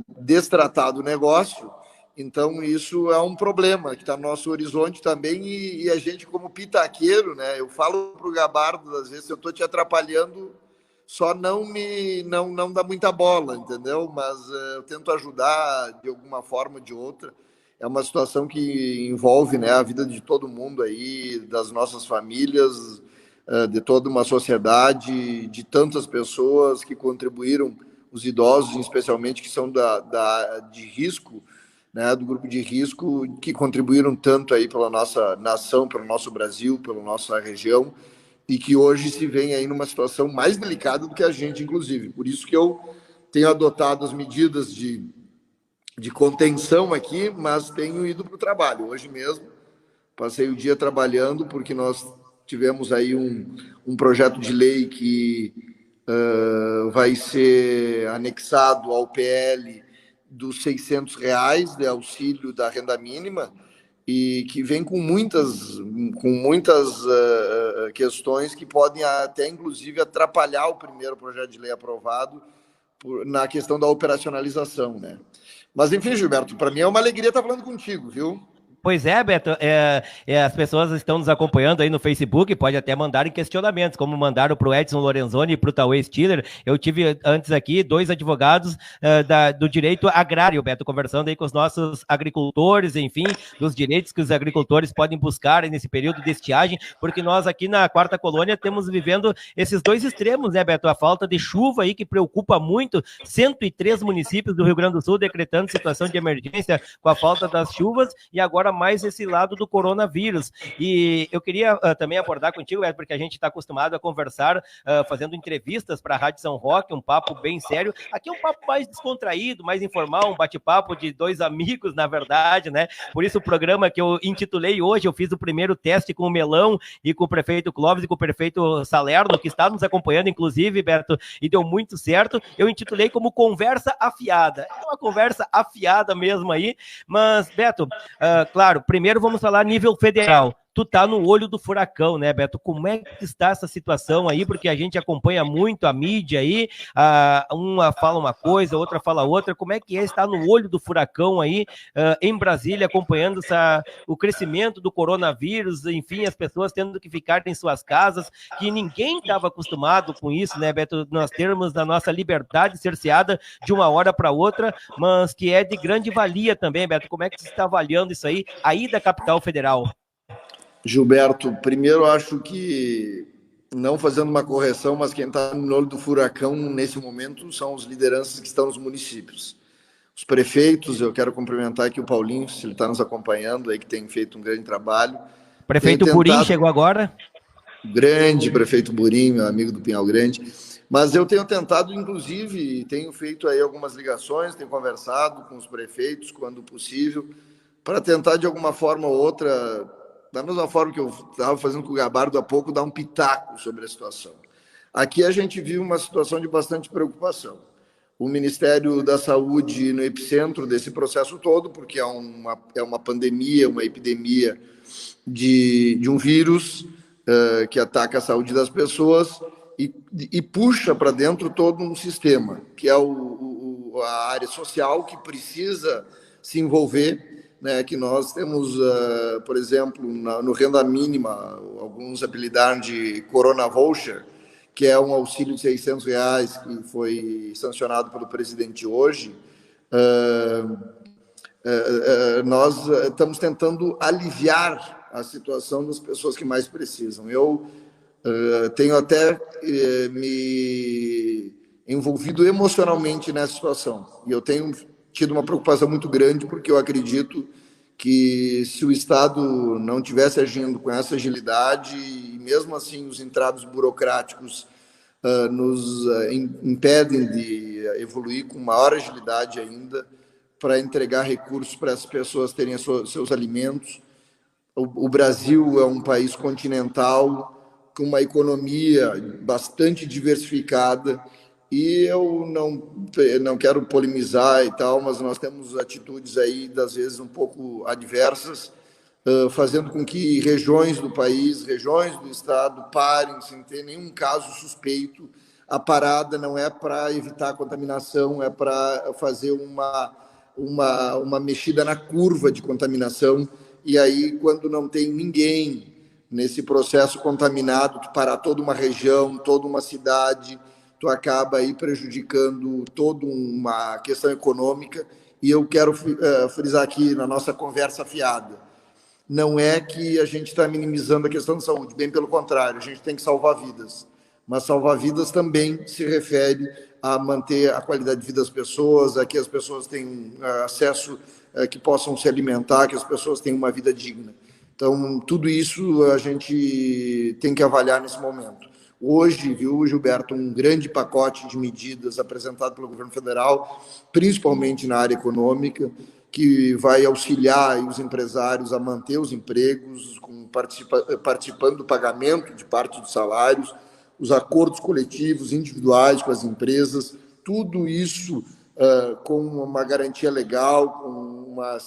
destratado o negócio. Então, isso é um problema que está no nosso horizonte também, e a gente, como pitaqueiro, né? Eu falo para o Gabardo, às vezes, eu estou te atrapalhando, só não dá muita bola, entendeu? Mas eu tento ajudar de alguma forma ou de outra. É uma situação que envolve, né, a vida de todo mundo aí, das nossas famílias, de toda uma sociedade, de tantas pessoas que contribuíram, os idosos, especialmente, que são de risco, né, do grupo de risco, que contribuíram tanto aí pela nossa nação, pelo nosso Brasil, pela nossa região, e que hoje se vê aí numa situação mais delicada do que a gente, inclusive. Por isso que eu tenho adotado as medidas de contenção aqui, mas tenho ido para o trabalho. Hoje mesmo, passei o dia trabalhando, porque nós tivemos aí um projeto de lei que vai ser anexado ao PL dos R$600 de auxílio da renda mínima, e que vem com muitas questões que podem até, inclusive, atrapalhar o primeiro projeto de lei aprovado na questão da operacionalização, né? Mas, enfim, Gilberto, para mim é uma alegria estar falando contigo, viu? Pois é, Beto, as pessoas estão nos acompanhando aí no Facebook, pode até mandarem questionamentos, como mandaram para o Edson Lorenzoni e para o Tauê Stiller. Eu tive antes aqui 2 advogados do direito agrário, Beto, conversando aí com os nossos agricultores, enfim, dos direitos que os agricultores podem buscar nesse período de estiagem, porque nós aqui na Quarta Colônia temos vivendo esses 2 extremos, né, Beto? A falta de chuva aí que preocupa muito, 103 municípios do Rio Grande do Sul decretando situação de emergência com a falta das chuvas, e agora mais esse lado do coronavírus. E eu queria também abordar contigo, porque a gente está acostumado a conversar fazendo entrevistas para a Rádio São Roque, um papo bem sério. Aqui é um papo mais descontraído, mais informal, um bate-papo de 2 amigos, na verdade, né? Por isso o programa que eu intitulei hoje, eu fiz o primeiro teste com o Melão e com o prefeito Clóvis e com o prefeito Salerno, que está nos acompanhando, inclusive, Beto, e deu muito certo. Eu intitulei como Conversa Afiada. É uma conversa afiada mesmo aí, mas, Beto, claro, primeiro vamos falar nível federal. Tu tá no olho do furacão, né, Beto? Como é que está essa situação aí? Porque a gente acompanha muito a mídia aí, uma fala uma coisa, outra fala outra. Como é que estar no olho do furacão aí em Brasília, acompanhando o crescimento do coronavírus, enfim, as pessoas tendo que ficar em suas casas, que ninguém estava acostumado com isso, né, Beto? Nós termos a nossa liberdade cerceada de uma hora para outra, mas que é de grande valia também, Beto. Como é que você está avaliando isso aí da capital federal? Gilberto, primeiro acho que, não fazendo uma correção, mas quem está no olho do furacão nesse momento são as lideranças que estão nos municípios. Os prefeitos, eu quero cumprimentar aqui o Paulinho, se ele está nos acompanhando, aí, que tem feito um grande trabalho. Prefeito Burim chegou agora? Grande prefeito Burim, meu amigo do Pinhal Grande. Mas eu tenho tentado, inclusive, tenho feito aí algumas ligações, tenho conversado com os prefeitos, quando possível, para tentar, de alguma forma ou outra, da mesma forma que eu estava fazendo com o Gabardo há pouco, dar um pitaco sobre a situação. Aqui a gente vive uma situação de bastante preocupação. O Ministério da Saúde no epicentro desse processo todo, porque é uma pandemia, uma epidemia de um vírus que ataca a saúde das pessoas e puxa para dentro todo um sistema, que é a área social, que precisa se envolver, né, que nós temos, por exemplo, no renda mínima, alguns apelidaram de Corona Voucher, que é um auxílio de R$600 que foi sancionado pelo presidente hoje. Nós estamos tentando aliviar a situação das pessoas que mais precisam. Eu tenho até me envolvido emocionalmente nessa situação, e eu tenho tido uma preocupação muito grande, porque eu acredito que, se o Estado não tivesse agindo com essa agilidade, e mesmo assim os entraves burocráticos nos impedem de evoluir com maior agilidade ainda, para entregar recursos para as pessoas terem seus alimentos. O Brasil é um país continental, com uma economia bastante diversificada, e eu não quero polemizar e tal, mas nós temos atitudes aí, às vezes, um pouco adversas, fazendo com que regiões do país, regiões do estado parem sem ter nenhum caso suspeito. A parada não é para evitar a contaminação, é para fazer uma mexida na curva de contaminação, e aí, quando não tem ninguém nesse processo contaminado, tu parar toda uma região, toda uma cidade, tu acaba aí prejudicando toda uma questão econômica. E eu quero frisar aqui na nossa conversa fiada, não é que a gente está minimizando a questão de saúde, bem pelo contrário, a gente tem que salvar vidas. Mas salvar vidas também se refere a manter a qualidade de vida das pessoas, a que as pessoas tenham acesso, que possam se alimentar, que as pessoas tenham uma vida digna. Então, tudo isso a gente tem que avaliar nesse momento. Hoje, viu, Gilberto, um grande pacote de medidas apresentado pelo governo federal, principalmente na área econômica, que vai auxiliar os empresários a manter os empregos, participando do pagamento de parte dos salários, os acordos coletivos, individuais com as empresas, tudo isso com uma garantia legal, com uma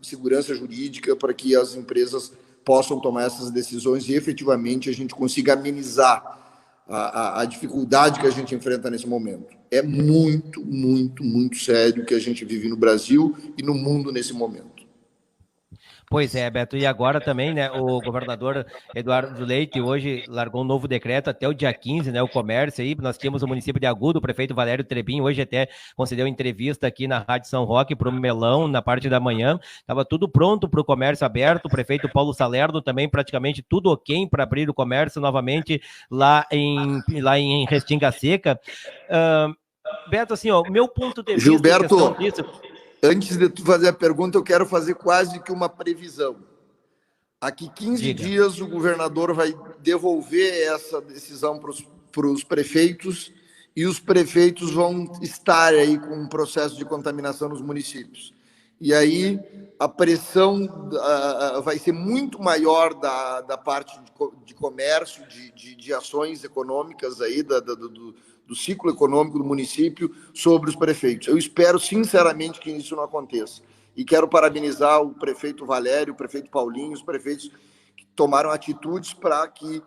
segurança jurídica para que as empresas possam tomar essas decisões e efetivamente a gente consiga amenizar a dificuldade que a gente enfrenta nesse momento. É muito, muito, muito sério o que a gente vive no Brasil e no mundo nesse momento. Pois é, Beto, e agora também, né, o governador Eduardo Leite hoje largou um novo decreto até o dia 15, né, o comércio aí, nós tínhamos o município de Agudo, o prefeito Valério Trebin hoje até concedeu entrevista aqui na Rádio São Roque para o Melão, na parte da manhã, estava tudo pronto para o comércio aberto, o prefeito Paulo Salerno também praticamente tudo ok para abrir o comércio novamente lá em Restinga Seca. Beto, assim, ó, meu ponto de vista... Gilberto, antes de tu fazer a pergunta, eu quero fazer quase que uma previsão. Aqui 15 dias o governador vai devolver essa decisão para os prefeitos e os prefeitos vão estar aí com um processo de contaminação nos municípios. E aí a pressão vai ser muito maior da parte de comércio, de ações econômicas aí, do ciclo econômico do município sobre os prefeitos. Eu espero, sinceramente, que isso não aconteça. E quero parabenizar o prefeito Valério, o prefeito Paulinho, os prefeitos que tomaram atitudes para que,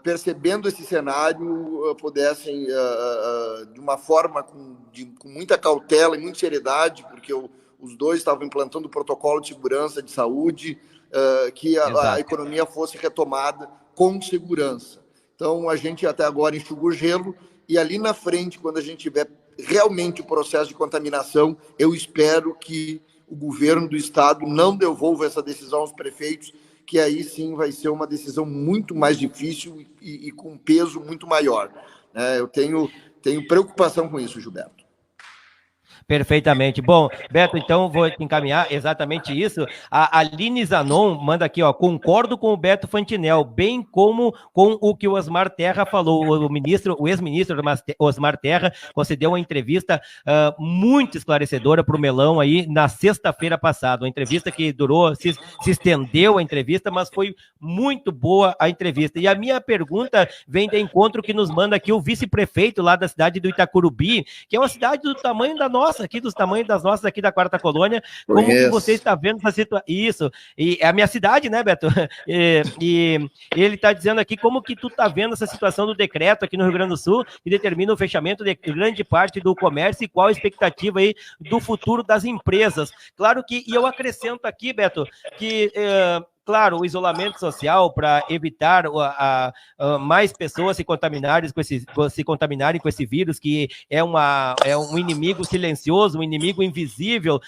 percebendo esse cenário, pudessem, de uma forma com muita cautela e muita seriedade, porque os dois estavam implantando o protocolo de segurança de saúde, que a economia fosse retomada com segurança. Então, a gente até agora enxugou o gelo, e ali na frente, quando a gente tiver realmente o processo de contaminação, eu espero que o governo do estado não devolva essa decisão aos prefeitos, que aí sim vai ser uma decisão muito mais difícil e com peso muito maior. Eu tenho preocupação com isso, Gilberto. Perfeitamente. Bom, Beto, então vou encaminhar exatamente isso. A Aline Zanon manda aqui, ó, concordo com o Beto Fantinel, bem como com o que o Osmar Terra falou. O ex-ministro Osmar Terra concedeu uma entrevista muito esclarecedora para o Melão aí na sexta-feira passada. Uma entrevista que durou, se estendeu a entrevista, mas foi muito boa a entrevista. E a minha pergunta vem de encontro que nos manda aqui o vice-prefeito lá da cidade do Itacurubi, que é uma cidade do tamanho da nossa, aqui dos tamanhos das nossas aqui da Quarta Colônia. Como que você está vendo essa situação? Isso, e é a minha cidade, né, Beto? E ele está dizendo aqui como que tu está vendo essa situação do decreto aqui no Rio Grande do Sul, que determina o fechamento de grande parte do comércio e qual a expectativa aí do futuro das empresas. Claro que, e eu acrescento aqui, Beto, que... Claro, o isolamento social para evitar mais pessoas se contaminarem com esse vírus, que é um inimigo silencioso, um inimigo invisível,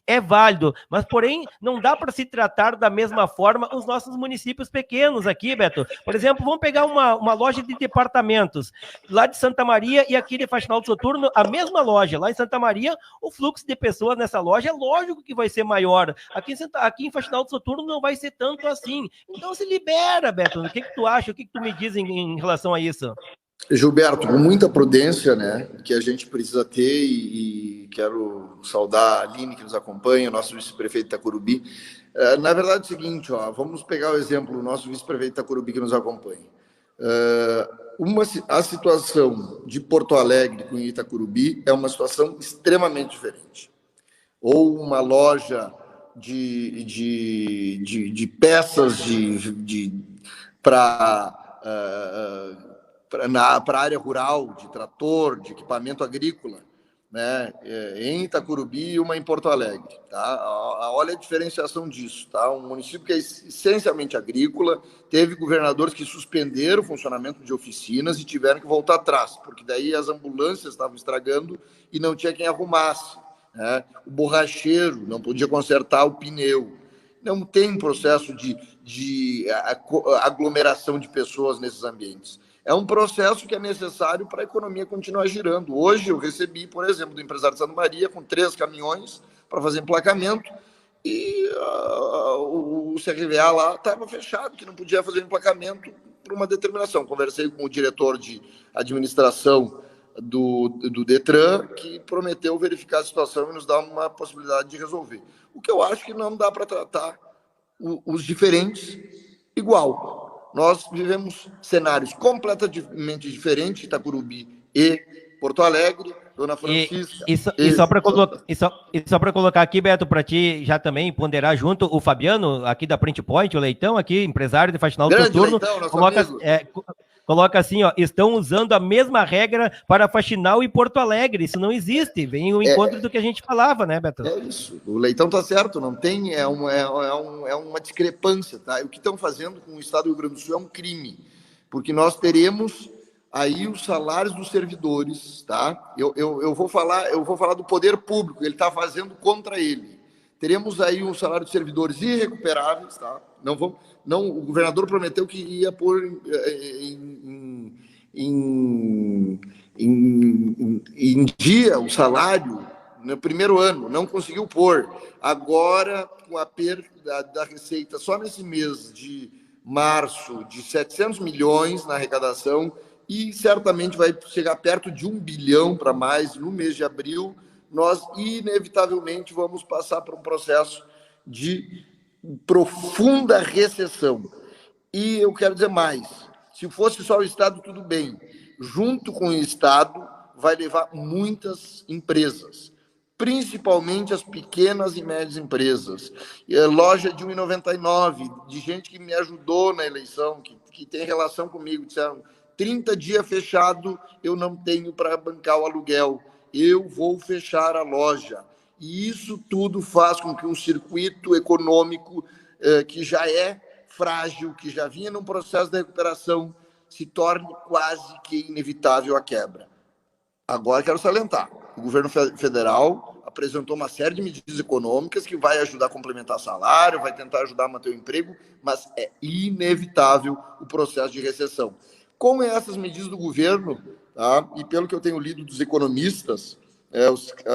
é válido, mas porém não dá para se tratar da mesma forma os nossos municípios pequenos aqui, Beto. Por exemplo, vamos pegar uma loja de departamentos lá de Santa Maria e aqui de Faxinal do Soturno, a mesma loja. Lá em Santa Maria, o fluxo de pessoas nessa loja é lógico que vai ser maior. Aqui em Faxinal do Soturno não vai ser tanto assim. Então se libera, Beto. O que tu acha? O que tu me diz em relação a isso? Gilberto, com muita prudência, né, que a gente precisa ter, e quero saudar a Aline que nos acompanha, nosso vice-prefeito Itacurubi. Na verdade é o seguinte, vamos pegar o exemplo do nosso vice-prefeito Itacurubi que nos acompanha. A situação de Porto Alegre com Itacurubi é uma situação extremamente diferente. Ou uma loja de peças para a área rural, de trator, de equipamento agrícola, né, em Itacurubi e uma em Porto Alegre. Tá? Olha a diferenciação disso. Tá? Um município que é essencialmente agrícola, teve governadores que suspenderam o funcionamento de oficinas e tiveram que voltar atrás, porque daí as ambulâncias estavam estragando e não tinha quem arrumasse. Né? O borracheiro não podia consertar o pneu. Não tem processo de aglomeração de pessoas nesses ambientes. É um processo que é necessário para a economia continuar girando. Hoje eu recebi, por exemplo, do empresário de Santa Maria, com 3 caminhões para fazer emplacamento, e o CRVA lá estava fechado, que não podia fazer emplacamento por uma determinação. Conversei com o diretor de administração do Detran, que prometeu verificar a situação e nos dar uma possibilidade de resolver. O que eu acho que não dá para tratar os diferentes igual. Nós vivemos cenários completamente diferentes, Itacurubi e Porto Alegre, Dona Francisca. E só para colocar aqui, Beto, para ti já também ponderar junto, o Fabiano, aqui da Print Point, o Leitão, aqui, empresário de faxinal do turno, coloca assim, ó, estão usando a mesma regra para faxinal em Porto Alegre. Isso não existe. Vem o encontro do que a gente falava, né, Beto? É isso. O Leitão tá certo, não tem, é uma discrepância, tá? O que estão fazendo com o Estado do Rio Grande do Sul é um crime, porque nós teremos aí os salários dos servidores, tá? Eu vou falar do poder público, ele está fazendo contra ele. Teremos aí um salário de servidores irrecuperáveis, tá? O governador prometeu que ia pôr em dia o salário no primeiro ano, não conseguiu pôr. Agora, com a perda da receita só nesse mês de março, de 700 milhões na arrecadação, e certamente vai chegar perto de 1 bilhão para mais no mês de abril, nós inevitavelmente vamos passar por um processo de profunda recessão. E eu quero dizer mais, se fosse só o Estado, tudo bem. Junto com o Estado, vai levar muitas empresas, principalmente as pequenas e médias empresas. Loja de 1,99, de gente que me ajudou na eleição, que tem relação comigo, disseram, 30 dias fechado, eu não tenho para bancar o aluguel, eu vou fechar a loja. E isso tudo faz com que um circuito econômico que já é frágil, que já vinha num processo de recuperação, se torne quase que inevitável a quebra. Agora quero salientar, o governo federal apresentou uma série de medidas econômicas que vai ajudar a complementar salário, vai tentar ajudar a manter o emprego, mas é inevitável o processo de recessão. Com essas medidas do governo, tá, e pelo que eu tenho lido dos economistas,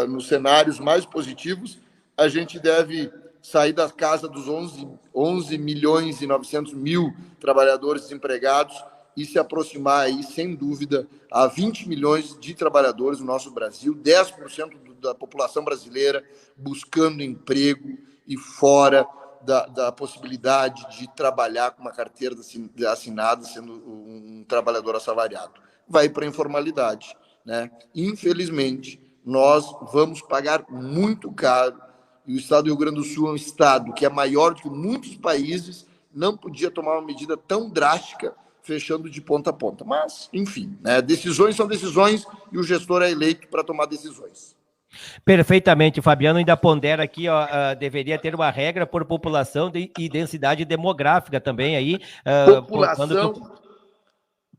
nos cenários mais positivos, a gente deve sair da casa dos 11 milhões e 900 mil trabalhadores desempregados e se aproximar aí, sem dúvida, a 20 milhões de trabalhadores no nosso Brasil, 10% da população brasileira buscando emprego e fora da possibilidade de trabalhar com uma carteira assinada, sendo um trabalhador assalariado. Vai para a informalidade, né? Infelizmente, nós vamos pagar muito caro, e o Estado do Rio Grande do Sul é um Estado que é maior do que muitos países, não podia tomar uma medida tão drástica, fechando de ponta a ponta. Mas, enfim, né? Decisões são decisões e o gestor é eleito para tomar decisões. Perfeitamente, o Fabiano ainda pondera aqui, ó, deveria ter uma regra por população e densidade demográfica também aí.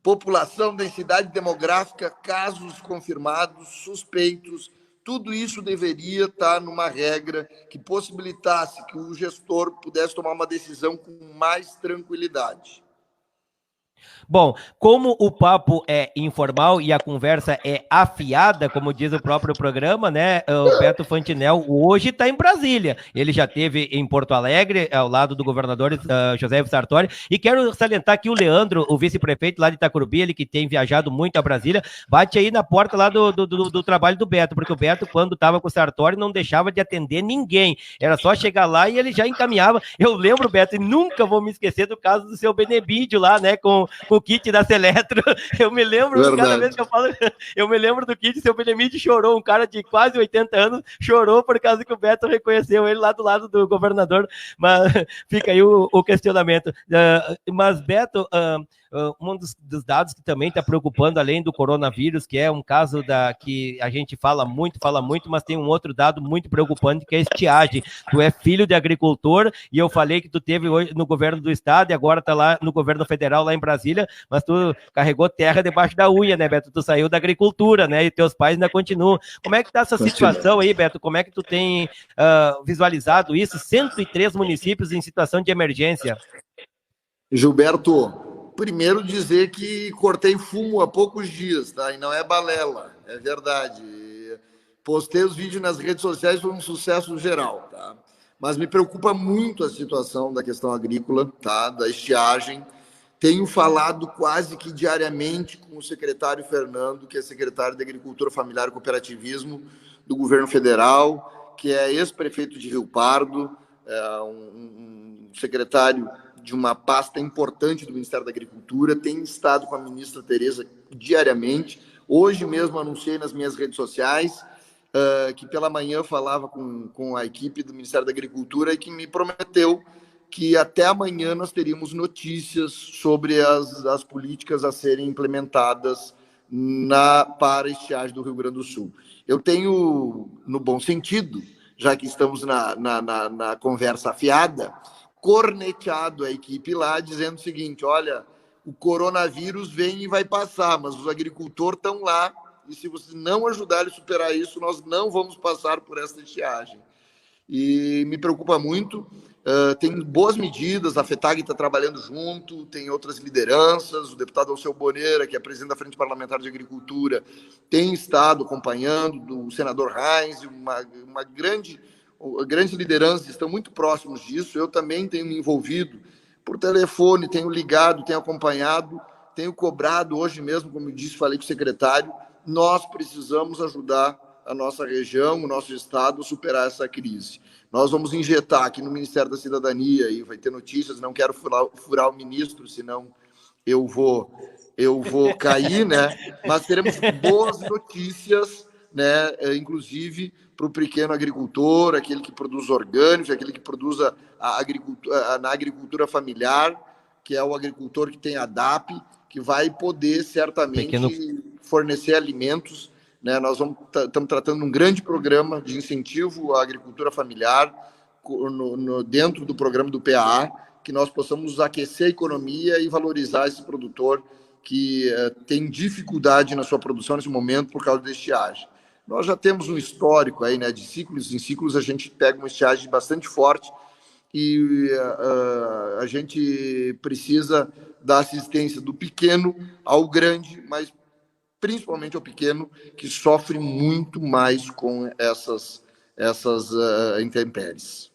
População, densidade demográfica, casos confirmados, suspeitos, tudo isso deveria estar numa regra que possibilitasse que o gestor pudesse tomar uma decisão com mais tranquilidade. Bom, como o papo é informal e a conversa é afiada, como diz o próprio programa, né? O Beto Fantinel hoje está em Brasília. Ele já esteve em Porto Alegre, ao lado do governador José Sartori. E quero salientar que o Leandro, o vice-prefeito lá de Itacurubi, ele que tem viajado muito a Brasília, bate aí na porta lá do trabalho do Beto, porque o Beto, quando estava com o Sartori, não deixava de atender ninguém. Era só chegar lá e ele já encaminhava. Eu lembro, Beto, e nunca vou me esquecer do caso do seu Benebídio lá, né? Com o kit da Seletro. Eu me lembro, cada vez que eu falo, eu me lembro do kit, seu Benemite chorou, um cara de quase 80 anos, chorou por causa que o Beto reconheceu ele lá do lado do governador, mas fica aí o questionamento. Mas, Beto, um dos dados que também está preocupando, além do coronavírus, que é um caso que a gente fala muito, mas tem um outro dado muito preocupante, que é a estiagem. Tu é filho de agricultor, e eu falei que tu teve hoje no governo do estado, e agora tá lá no governo federal, lá em Brasília, mas tu carregou terra debaixo da unha, né, Beto? Tu saiu da agricultura, né, e teus pais ainda continuam. Como é que tá essa situação aí, Beto? Como é que tu tem visualizado isso? 103 municípios em situação de emergência. Gilberto, primeiro dizer que cortei fumo há poucos dias, tá? E não é balela, é verdade. Postei os vídeos nas redes sociais, foi um sucesso geral, tá? Mas me preocupa muito a situação da questão agrícola, tá? Da estiagem. Tenho falado quase que diariamente com o secretário Fernando, que é secretário de Agricultura Familiar e Cooperativismo do governo federal, que é ex-prefeito de Rio Pardo, um secretário de uma pasta importante do Ministério da Agricultura, tem estado com a ministra Tereza diariamente. Hoje mesmo anunciei nas minhas redes sociais que pela manhã falava com a equipe do Ministério da Agricultura e que me prometeu que até amanhã nós teríamos notícias sobre as políticas a serem implementadas para a estiagem do Rio Grande do Sul. Eu tenho, no bom sentido, já que estamos na conversa afiada, corneteado a equipe lá, dizendo o seguinte: olha, o coronavírus vem e vai passar, mas os agricultores estão lá, e se vocês não ajudarem a superar isso, nós não vamos passar por essa estiagem. E me preocupa muito. Tem boas medidas, a FETAG está trabalhando junto, tem outras lideranças, o deputado Alceu Boneira, que é presidente da Frente Parlamentar de Agricultura, tem estado acompanhando, o senador Reins, uma grande liderança, estão muito próximos disso. Eu também tenho me envolvido por telefone, tenho ligado, tenho acompanhado, tenho cobrado hoje mesmo, como eu disse, falei com o secretário, nós precisamos ajudar a nossa região, o nosso estado a superar essa crise. Nós vamos injetar aqui no Ministério da Cidadania, e vai ter notícias, não quero furar o ministro, senão eu vou cair, né? Mas teremos boas notícias, né? Inclusive para o pequeno agricultor, aquele que produz orgânicos, aquele que produz na agricultura familiar, que é o agricultor que tem a DAP, que vai poder certamente fornecer alimentos, né? Nós estamos tratando um grande programa de incentivo à agricultura familiar dentro do programa do PAA, que nós possamos aquecer a economia e valorizar esse produtor que tem dificuldade na sua produção nesse momento por causa da estiagem. Nós já temos um histórico aí, né, de ciclos em ciclos, a gente pega uma estiagem bastante forte e a gente precisa da assistência do pequeno ao grande, mas principalmente ao pequeno, que sofre muito mais com essas intempéries.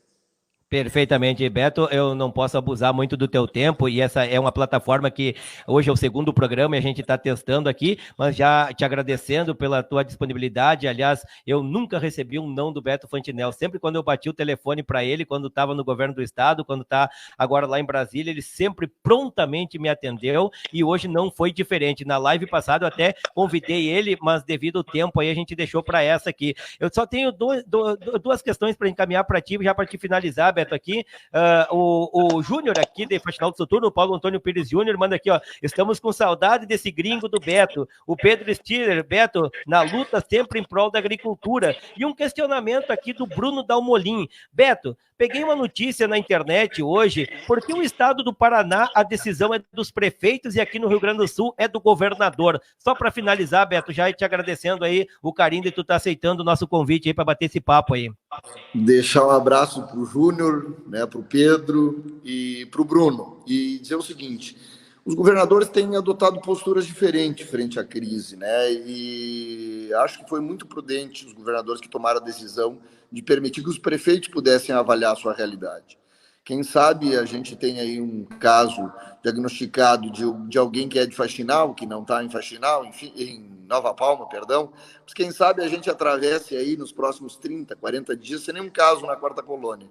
Perfeitamente, Beto, eu não posso abusar muito do teu tempo, e essa é uma plataforma que hoje é o segundo programa e a gente está testando aqui, mas já te agradecendo pela tua disponibilidade. Aliás, eu nunca recebi um não do Beto Fantinel, sempre quando eu bati o telefone para ele, quando estava no governo do estado, quando está agora lá em Brasília, ele sempre prontamente me atendeu, e hoje não foi diferente. Na live passada eu até convidei ele, mas devido ao tempo aí a gente deixou para essa aqui. Eu só tenho duas questões para encaminhar para ti, já para te finalizar, Beto, aqui. O Júnior aqui de Faxinal do Soturno, o Paulo Antônio Pires Júnior, manda aqui, ó: estamos com saudade desse gringo do Beto. O Pedro Stiller, Beto, na luta sempre em prol da agricultura. E um questionamento aqui do Bruno Dalmolin. Beto, peguei uma notícia na internet hoje, porque o estado do Paraná, a decisão é dos prefeitos e aqui no Rio Grande do Sul é do governador. Só para finalizar, Beto, já te agradecendo aí o carinho de tu estar aceitando o nosso convite aí para bater esse papo aí. Deixar um abraço para o Júnior, né, para o Pedro e para o Bruno. E dizer o seguinte: os governadores têm adotado posturas diferentes frente à crise, né? E acho que foi muito prudente os governadores que tomaram a decisão de permitir que os prefeitos pudessem avaliar a sua realidade. Quem sabe a gente tem aí um caso diagnosticado de alguém que é de Faxinal, que não está em Faxinal, enfim, em Nova Palma, perdão, mas quem sabe a gente atravesse aí nos próximos 30, 40 dias sem nenhum caso na Quarta Colônia.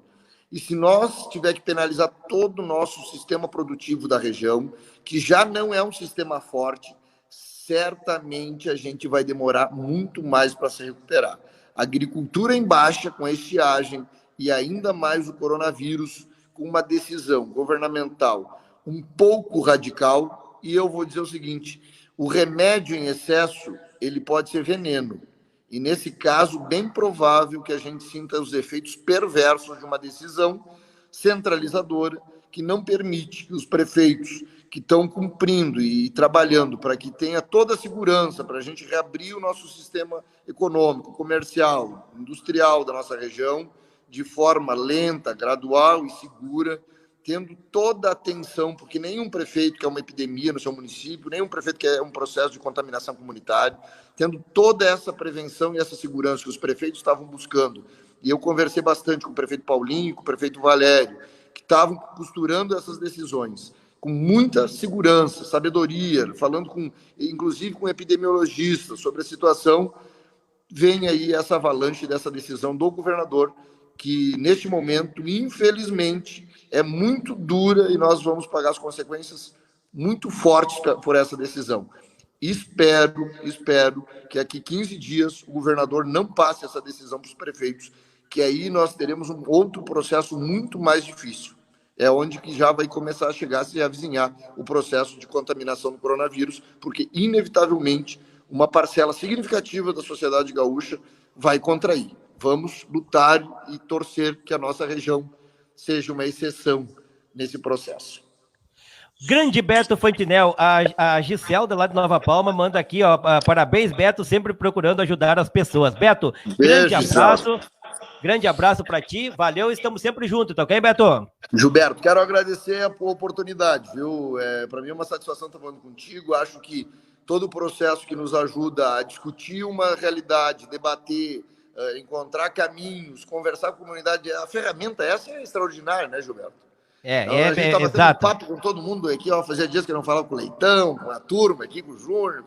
E se nós tiver que penalizar todo o nosso sistema produtivo da região, que já não é um sistema forte, certamente a gente vai demorar muito mais para se recuperar. A agricultura em baixa, com a estiagem e ainda mais o coronavírus, com uma decisão governamental um pouco radical, e eu vou dizer o seguinte, o remédio em excesso, ele pode ser veneno. E, nesse caso, bem provável que a gente sinta os efeitos perversos de uma decisão centralizadora que não permite que os prefeitos que estão cumprindo e trabalhando para que tenha toda a segurança, para a gente reabrir o nosso sistema econômico, comercial, industrial da nossa região, de forma lenta, gradual e segura, tendo toda a atenção, porque nenhum prefeito quer uma epidemia no seu município, nenhum prefeito quer um processo de contaminação comunitária, tendo toda essa prevenção e essa segurança que os prefeitos estavam buscando. E eu conversei bastante com o prefeito Paulinho, com o prefeito Valério, que estavam costurando essas decisões com muita segurança, sabedoria, falando inclusive com epidemiologistas sobre a situação. Vem aí essa avalanche dessa decisão do governador, que neste momento, infelizmente, é muito dura e nós vamos pagar as consequências muito fortes por essa decisão. Espero que aqui 15 dias o governador não passe essa decisão para os prefeitos, que aí nós teremos um outro processo muito mais difícil. É onde que já vai começar a chegar, se avizinhar o processo de contaminação do coronavírus, porque, inevitavelmente, uma parcela significativa da sociedade gaúcha vai contrair. Vamos lutar e torcer que a nossa região seja uma exceção nesse processo. Grande Beto Fantinel, a Giselda lá de Nova Palma manda aqui, ó, parabéns, Beto, sempre procurando ajudar as pessoas. Beto, grande abraço. Grande abraço para ti, valeu, estamos sempre juntos, tá ok, Beto? Gilberto, quero agradecer a oportunidade, viu? Para mim é uma satisfação estar falando contigo. Acho que todo o processo que nos ajuda a discutir uma realidade, debater, encontrar caminhos, conversar com a comunidade, a ferramenta essa é extraordinária, né, Gilberto? A gente estava tendo um papo com todo mundo aqui, ó, fazia dias que eu não falava com o Leitão, com a turma aqui, com o Júnior,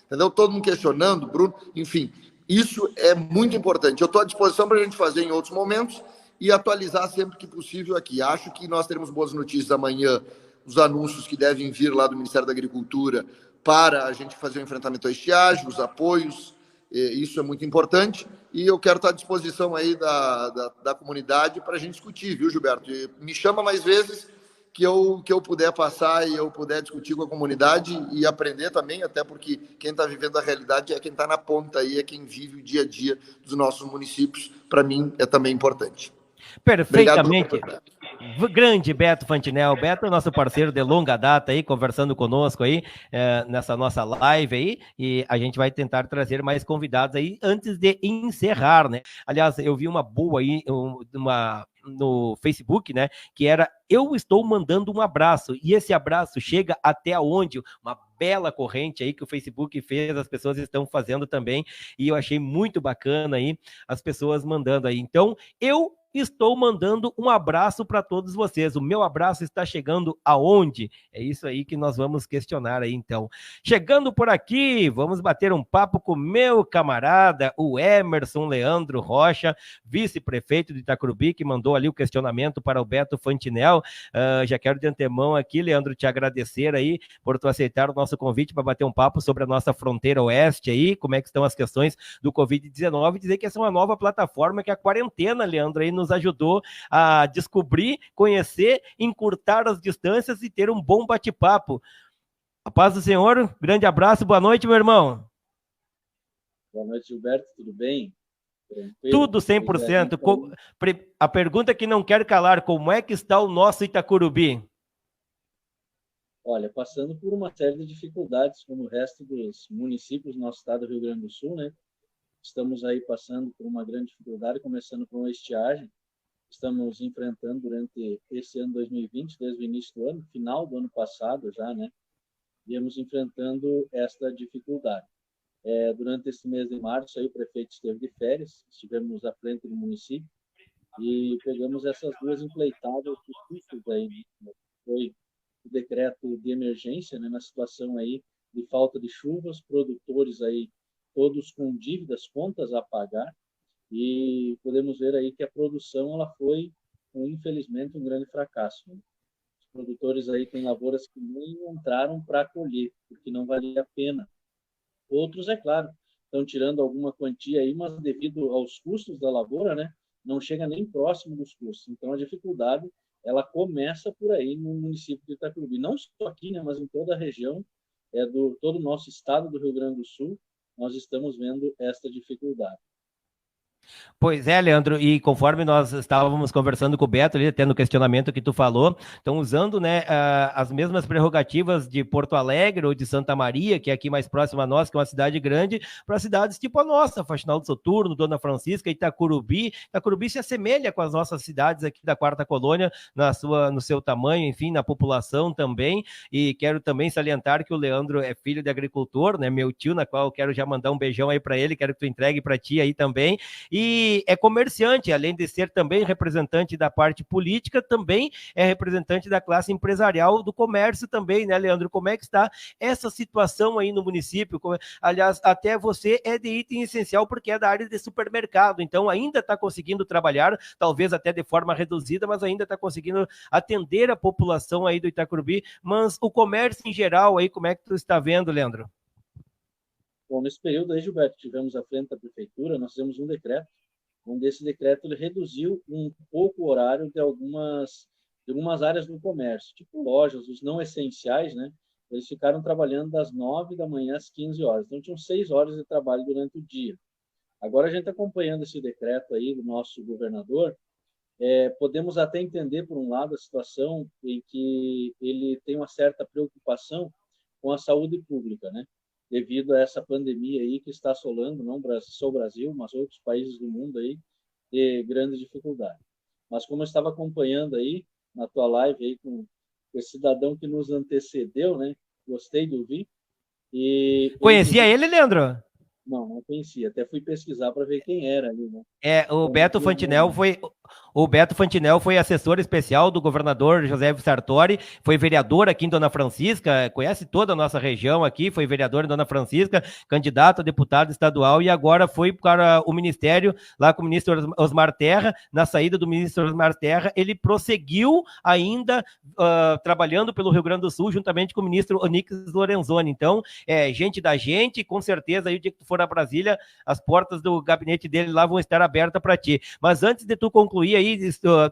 entendeu? Todo mundo questionando, Bruno, enfim. Isso é muito importante. Eu estou à disposição para a gente fazer em outros momentos e atualizar sempre que possível aqui. Acho que nós teremos boas notícias amanhã, os anúncios que devem vir lá do Ministério da Agricultura para a gente fazer o enfrentamento à estiagem, os apoios, isso é muito importante. E eu quero estar à disposição aí da comunidade para a gente discutir, viu, Gilberto? E me chama mais vezes que eu puder passar e eu puder discutir com a comunidade e aprender também, até porque quem está vivendo a realidade é quem está na ponta aí, é quem vive o dia a dia dos nossos municípios. Para mim, é também importante. Perfeitamente. Grande Beto Fantinel. Beto é nosso parceiro de longa data aí, conversando conosco aí, nessa nossa live aí, e a gente vai tentar trazer mais convidados aí antes de encerrar, né? Aliás, eu vi uma boa aí, no Facebook, né, que era eu estou mandando um abraço, e esse abraço chega até onde? Uma bela corrente aí que o Facebook fez, as pessoas estão fazendo também, e eu achei muito bacana aí, as pessoas mandando aí. Então, eu estou mandando um abraço para todos vocês. O meu abraço está chegando aonde? É isso aí que nós vamos questionar aí, então. Chegando por aqui, vamos bater um papo com meu camarada, o Emerson Leandro Rocha, vice-prefeito de Itacurubi, que mandou ali o questionamento para o Beto Fantinel. Já quero de antemão aqui, Leandro, te agradecer aí por tu aceitar o nosso convite para bater um papo sobre a nossa fronteira oeste aí, como é que estão as questões do Covid-19, dizer que essa é uma nova plataforma que a quarentena, Leandro, aí nos ajudou a descobrir, conhecer, encurtar as distâncias e ter um bom bate-papo. A paz do Senhor, grande abraço, boa noite, meu irmão. Boa noite, Gilberto, tudo bem? Tudo 100%. A pergunta que não quero calar, como é que está o nosso Itacurubi? Olha, passando por uma série de dificuldades, como o resto dos municípios do nosso estado do Rio Grande do Sul, né? Estamos aí passando por uma grande dificuldade, começando com a estiagem. Estamos enfrentando durante esse ano 2020, desde o início do ano, final do ano passado já, né? Viemos enfrentando esta dificuldade. Durante esse mês de março, aí, o prefeito esteve de férias, estivemos à frente do município e pegamos essas duas empleitadas difíceis aí, né? Foi o decreto de emergência, né, na situação aí de falta de chuvas, produtores aí todos com dívidas, contas a pagar, e podemos ver aí que a produção ela foi com, infelizmente, um grande fracasso. Né? Os produtores aí têm lavouras que nem entraram para colher, porque não valia a pena. Outros, é claro, estão tirando alguma quantia aí, mas devido aos custos da lavoura, né, não chega nem próximo dos custos. Então, a dificuldade, ela começa por aí no município de Itacurubi. Não só aqui, né, mas em toda a região, todo o nosso estado do Rio Grande do Sul, nós estamos vendo esta dificuldade. Pois é, Leandro, e conforme nós estávamos conversando com o Beto ali, até no questionamento que tu falou, estão usando, né, as mesmas prerrogativas de Porto Alegre ou de Santa Maria, que é aqui mais próximo a nós, que é uma cidade grande, para cidades tipo a nossa, Faxinal do Soturno, Dona Francisca, Itacurubi. Itacurubi se assemelha com as nossas cidades aqui da Quarta Colônia, no seu tamanho, enfim, na população também, e quero também salientar que o Leandro é filho de agricultor, né, meu tio, na qual eu quero já mandar um beijão aí para ele, quero que tu entregue para ti aí também, e é comerciante, além de ser também representante da parte política, também é representante da classe empresarial do comércio também, né, Leandro? Como é que está essa situação aí no município? Aliás, até você é de item essencial porque é da área de supermercado, então ainda está conseguindo trabalhar, talvez até de forma reduzida, mas ainda está conseguindo atender a população aí do Itacurubi, mas o comércio em geral aí, como é que tu está vendo, Leandro? Bom, nesse período aí, Gilberto, tivemos à frente da prefeitura, nós fizemos um decreto, onde esse decreto ele reduziu um pouco o horário de algumas áreas do comércio, tipo lojas, os não essenciais, né? Eles ficaram trabalhando das 9 da manhã às 15 horas, então tinham 6 horas de trabalho durante o dia. Agora a gente está acompanhando esse decreto aí do nosso governador, podemos até entender, por um lado, a situação em que ele tem uma certa preocupação com a saúde pública, né? Devido a essa pandemia aí que está assolando não só o Brasil, mas outros países do mundo aí, de grande dificuldade. Mas como eu estava acompanhando aí, na tua live aí com esse cidadão que nos antecedeu, né? Gostei de ouvir. Conhecia ele, Leandro? Não conhecia. Até fui pesquisar para ver quem era ali, né? O Beto Fantinel foi assessor especial do governador José Sartori, foi vereador aqui em Dona Francisca, conhece toda a nossa região aqui, foi vereador em Dona Francisca, candidato a deputado estadual e agora foi para o ministério, lá com o ministro Osmar Terra. Na saída do ministro Osmar Terra, ele prosseguiu ainda trabalhando pelo Rio Grande do Sul, juntamente com o ministro Onix Lorenzoni. Então, gente da gente, com certeza, aí o dia que tu for a Brasília, as portas do gabinete dele lá vão estar abertas para ti. Mas antes de tu concluir aí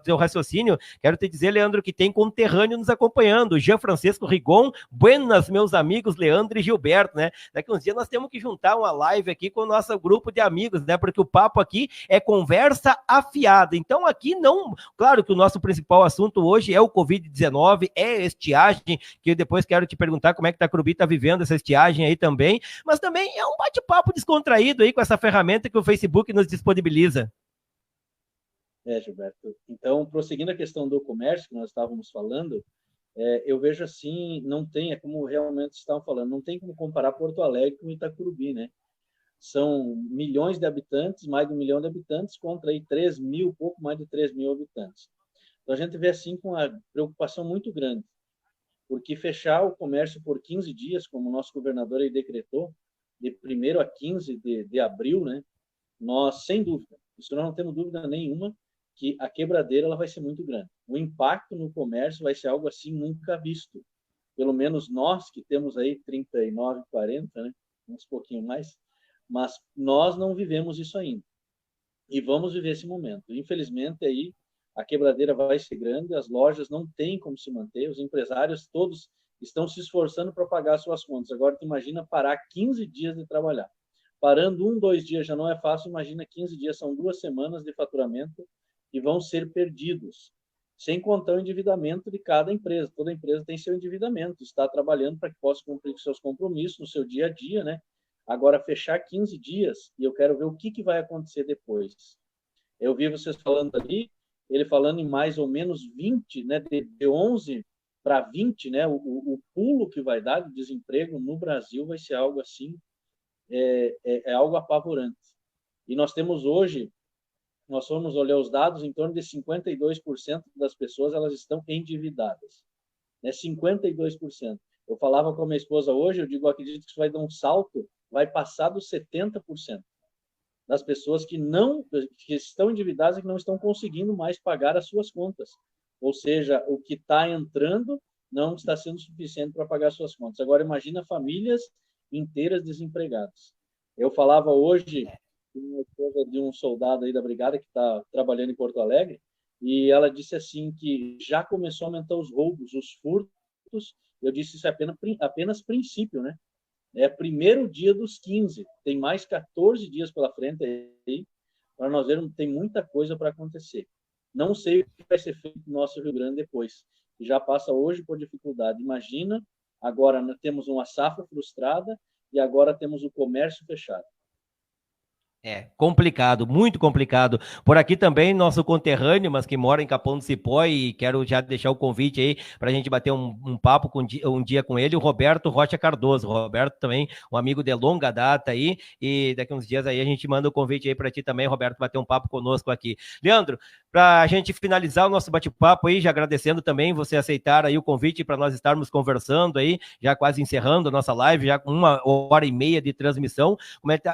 teu raciocínio, quero te dizer, Leandro, que tem conterrâneo nos acompanhando, Jean Francisco Rigon. Buenas, meus amigos Leandro e Gilberto, né? Daqui uns dias nós temos que juntar uma live aqui com o nosso grupo de amigos, né? Porque o papo aqui é conversa afiada. Então aqui não, claro que o nosso principal assunto hoje é o Covid-19, é estiagem, que eu depois quero te perguntar como é que Itacurubi está vivendo essa estiagem aí também, mas também é um bate-papo descontraído aí com essa ferramenta que o Facebook nos disponibiliza. Gilberto. Então, prosseguindo a questão do comércio que nós estávamos falando, eu vejo assim, não tem, como realmente estavam falando, não tem como comparar Porto Alegre com Itacurubi, né? São milhões de habitantes, mais de 1 milhão de habitantes, contra aí 3 mil, pouco mais de 3 mil habitantes. Então, a gente vê assim com uma preocupação muito grande, porque fechar o comércio por 15 dias, como o nosso governador aí decretou, de 1º a 15 de abril, né? Nós, sem dúvida, isso nós não temos dúvida nenhuma, que a quebradeira ela vai ser muito grande. O impacto no comércio vai ser algo assim nunca visto. Pelo menos nós que temos aí 39, 40, né? Uns pouquinho mais, mas nós não vivemos isso ainda. E vamos viver esse momento. Infelizmente, aí a quebradeira vai ser grande, as lojas não têm como se manter, os empresários todos estão se esforçando para pagar suas contas. Agora, tu imagina parar 15 dias de trabalhar. Parando 1, 2 dias já não é fácil, imagina 15 dias, são 2 semanas de faturamento que vão ser perdidos. Sem contar o endividamento de cada empresa. Toda empresa tem seu endividamento, está trabalhando para que possa cumprir com seus compromissos no seu dia a dia, né? Agora, fechar 15 dias, e eu quero ver o que vai acontecer depois. Eu vi vocês falando ali, ele falando em mais ou menos 20, né? De 11 para 20, né? O pulo que vai dar de desemprego no Brasil vai ser algo assim, algo apavorante. E nós temos hoje, nós fomos olhar os dados, em torno de 52% das pessoas elas estão endividadas. Né? 52%. Eu falava com a minha esposa hoje, eu digo, acredito que isso vai dar um salto, vai passar dos 70% das pessoas que estão endividadas e que não estão conseguindo mais pagar as suas contas. Ou seja, o que está entrando não está sendo suficiente para pagar as suas contas. Agora, imagina famílias inteiras desempregadas. Eu falava hoje com uma esposa de um soldado aí da brigada que está trabalhando em Porto Alegre, e ela disse assim que já começou a aumentar os roubos, os furtos. Eu disse, isso é apenas princípio, né? É primeiro dia dos 15, tem mais 14 dias pela frente aí, para nós vermos, tem muita coisa para acontecer. Não sei o que vai ser feito no nosso Rio Grande depois, que já passa hoje por dificuldade. Imagina, agora nós temos uma safra frustrada e agora temos o comércio fechado. É, complicado, muito complicado. Por aqui também, nosso conterrâneo, mas que mora em Capão do Cipó, e quero já deixar o convite aí para a gente bater um papo um dia com ele, o Roberto Rocha Cardoso. O Roberto também, um amigo de longa data aí, e daqui uns dias aí a gente manda o convite aí para ti também, Roberto, bater um papo conosco aqui. Leandro, para a gente finalizar o nosso bate-papo aí, já agradecendo também você aceitar aí o convite para nós estarmos conversando aí, já quase encerrando a nossa live, já com 1h30 de transmissão.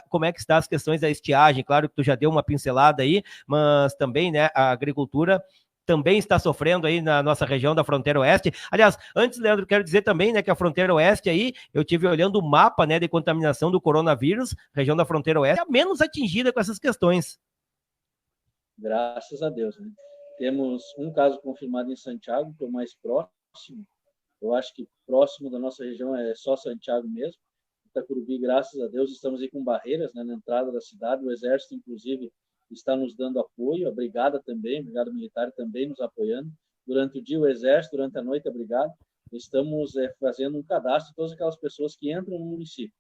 Como é que está as questões da estiagem? Claro que tu já deu uma pincelada aí, mas também, né, a agricultura também está sofrendo aí na nossa região da fronteira oeste. Aliás, antes, Leandro, quero dizer também, né, que a fronteira oeste aí, eu tive olhando o mapa, né, de contaminação do coronavírus, região da fronteira oeste, é a menos atingida com essas questões. Graças a Deus, né? Temos um caso confirmado em Santiago, que é o mais próximo. Eu acho que próximo da nossa região é só Santiago mesmo. Itacurubi, graças a Deus, estamos aí com barreiras, né, na entrada da cidade. O Exército, inclusive, está nos dando apoio. A Brigada também, a Brigada Militar também nos apoiando. Durante o dia, o Exército, durante a noite, a Brigada. Estamos fazendo um cadastro de todas aquelas pessoas que entram no município.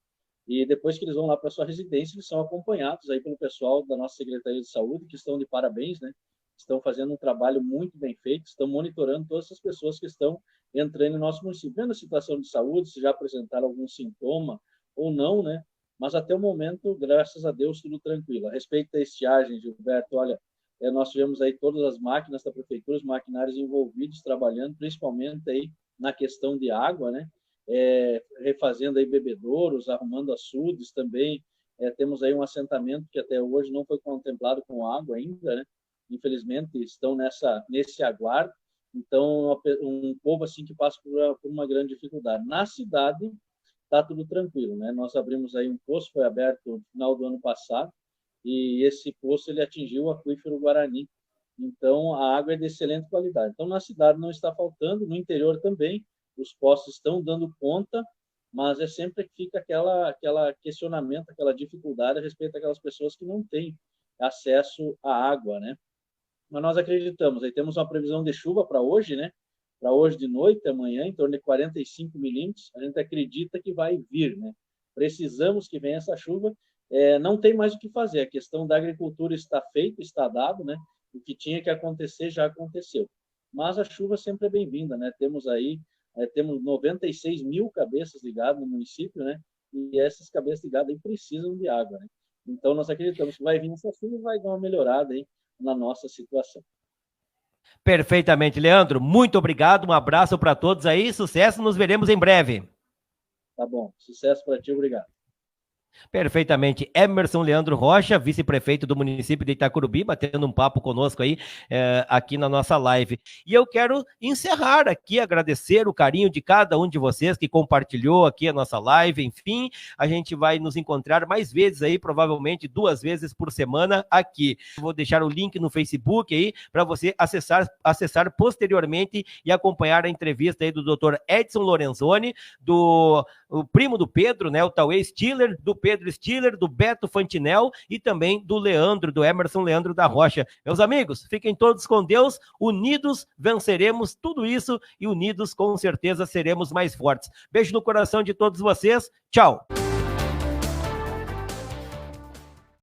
E depois que eles vão lá para a sua residência, eles são acompanhados aí pelo pessoal da nossa Secretaria de Saúde, que estão de parabéns, né? Estão fazendo um trabalho muito bem feito, estão monitorando todas essas pessoas que estão entrando no nosso município, vendo a situação de saúde, se já apresentaram algum sintoma ou não, né? Mas até o momento, graças a Deus, tudo tranquilo. A respeito da estiagem, Gilberto, olha, nós tivemos aí todas as máquinas da prefeitura, os maquinários envolvidos, trabalhando, principalmente aí na questão de água, né? Refazendo aí bebedouros, arrumando açudes também. Temos aí um assentamento que até hoje não foi contemplado com água ainda, né? Infelizmente estão nesse aguardo. Então, um povo assim que passa por uma grande dificuldade. Na cidade, está tudo tranquilo, né? Nós abrimos aí um poço, foi aberto no final do ano passado, e esse poço ele atingiu o aquífero Guarani. Então, a água é de excelente qualidade. Então, na cidade não está faltando, no interior também, os postos estão dando conta, mas sempre que fica aquela questionamento, aquela dificuldade a respeito daquelas pessoas que não têm acesso à água, né? Mas nós acreditamos, aí temos uma previsão de chuva para hoje, né? Para hoje de noite, amanhã, em torno de 45 milímetros, a gente acredita que vai vir, né? Precisamos que venha essa chuva, não tem mais o que fazer, a questão da agricultura está feita, está dado, né? O que tinha que acontecer já aconteceu. Mas a chuva sempre é bem-vinda, né? Temos 96 mil cabeças de gado no município, né? E essas cabeças de gado aí precisam de água, né? Então, nós acreditamos que vai vir essa chuva e vai dar uma melhorada aí na nossa situação. Perfeitamente, Leandro. Muito obrigado, um abraço para todos aí, sucesso, nos veremos em breve. Tá bom, sucesso para ti, obrigado. Perfeitamente. Emerson Leandro Rocha, vice-prefeito do município de Itacurubi, batendo um papo conosco aí, aqui na nossa live. E eu quero encerrar aqui, agradecer o carinho de cada um de vocês que compartilhou aqui a nossa live. Enfim, a gente vai nos encontrar mais vezes aí, provavelmente 2 vezes por semana aqui. Vou deixar o link no Facebook aí para você acessar posteriormente e acompanhar a entrevista aí do Dr. Edson Lorenzoni, o primo do Pedro, né, o Tauê Stiller, do Pedro Stiller, do Beto Fantinel e também do Leandro, do Emerson Leandro da Rocha. Meus amigos, fiquem todos com Deus, unidos venceremos tudo isso e unidos com certeza seremos mais fortes. Beijo no coração de todos vocês, tchau!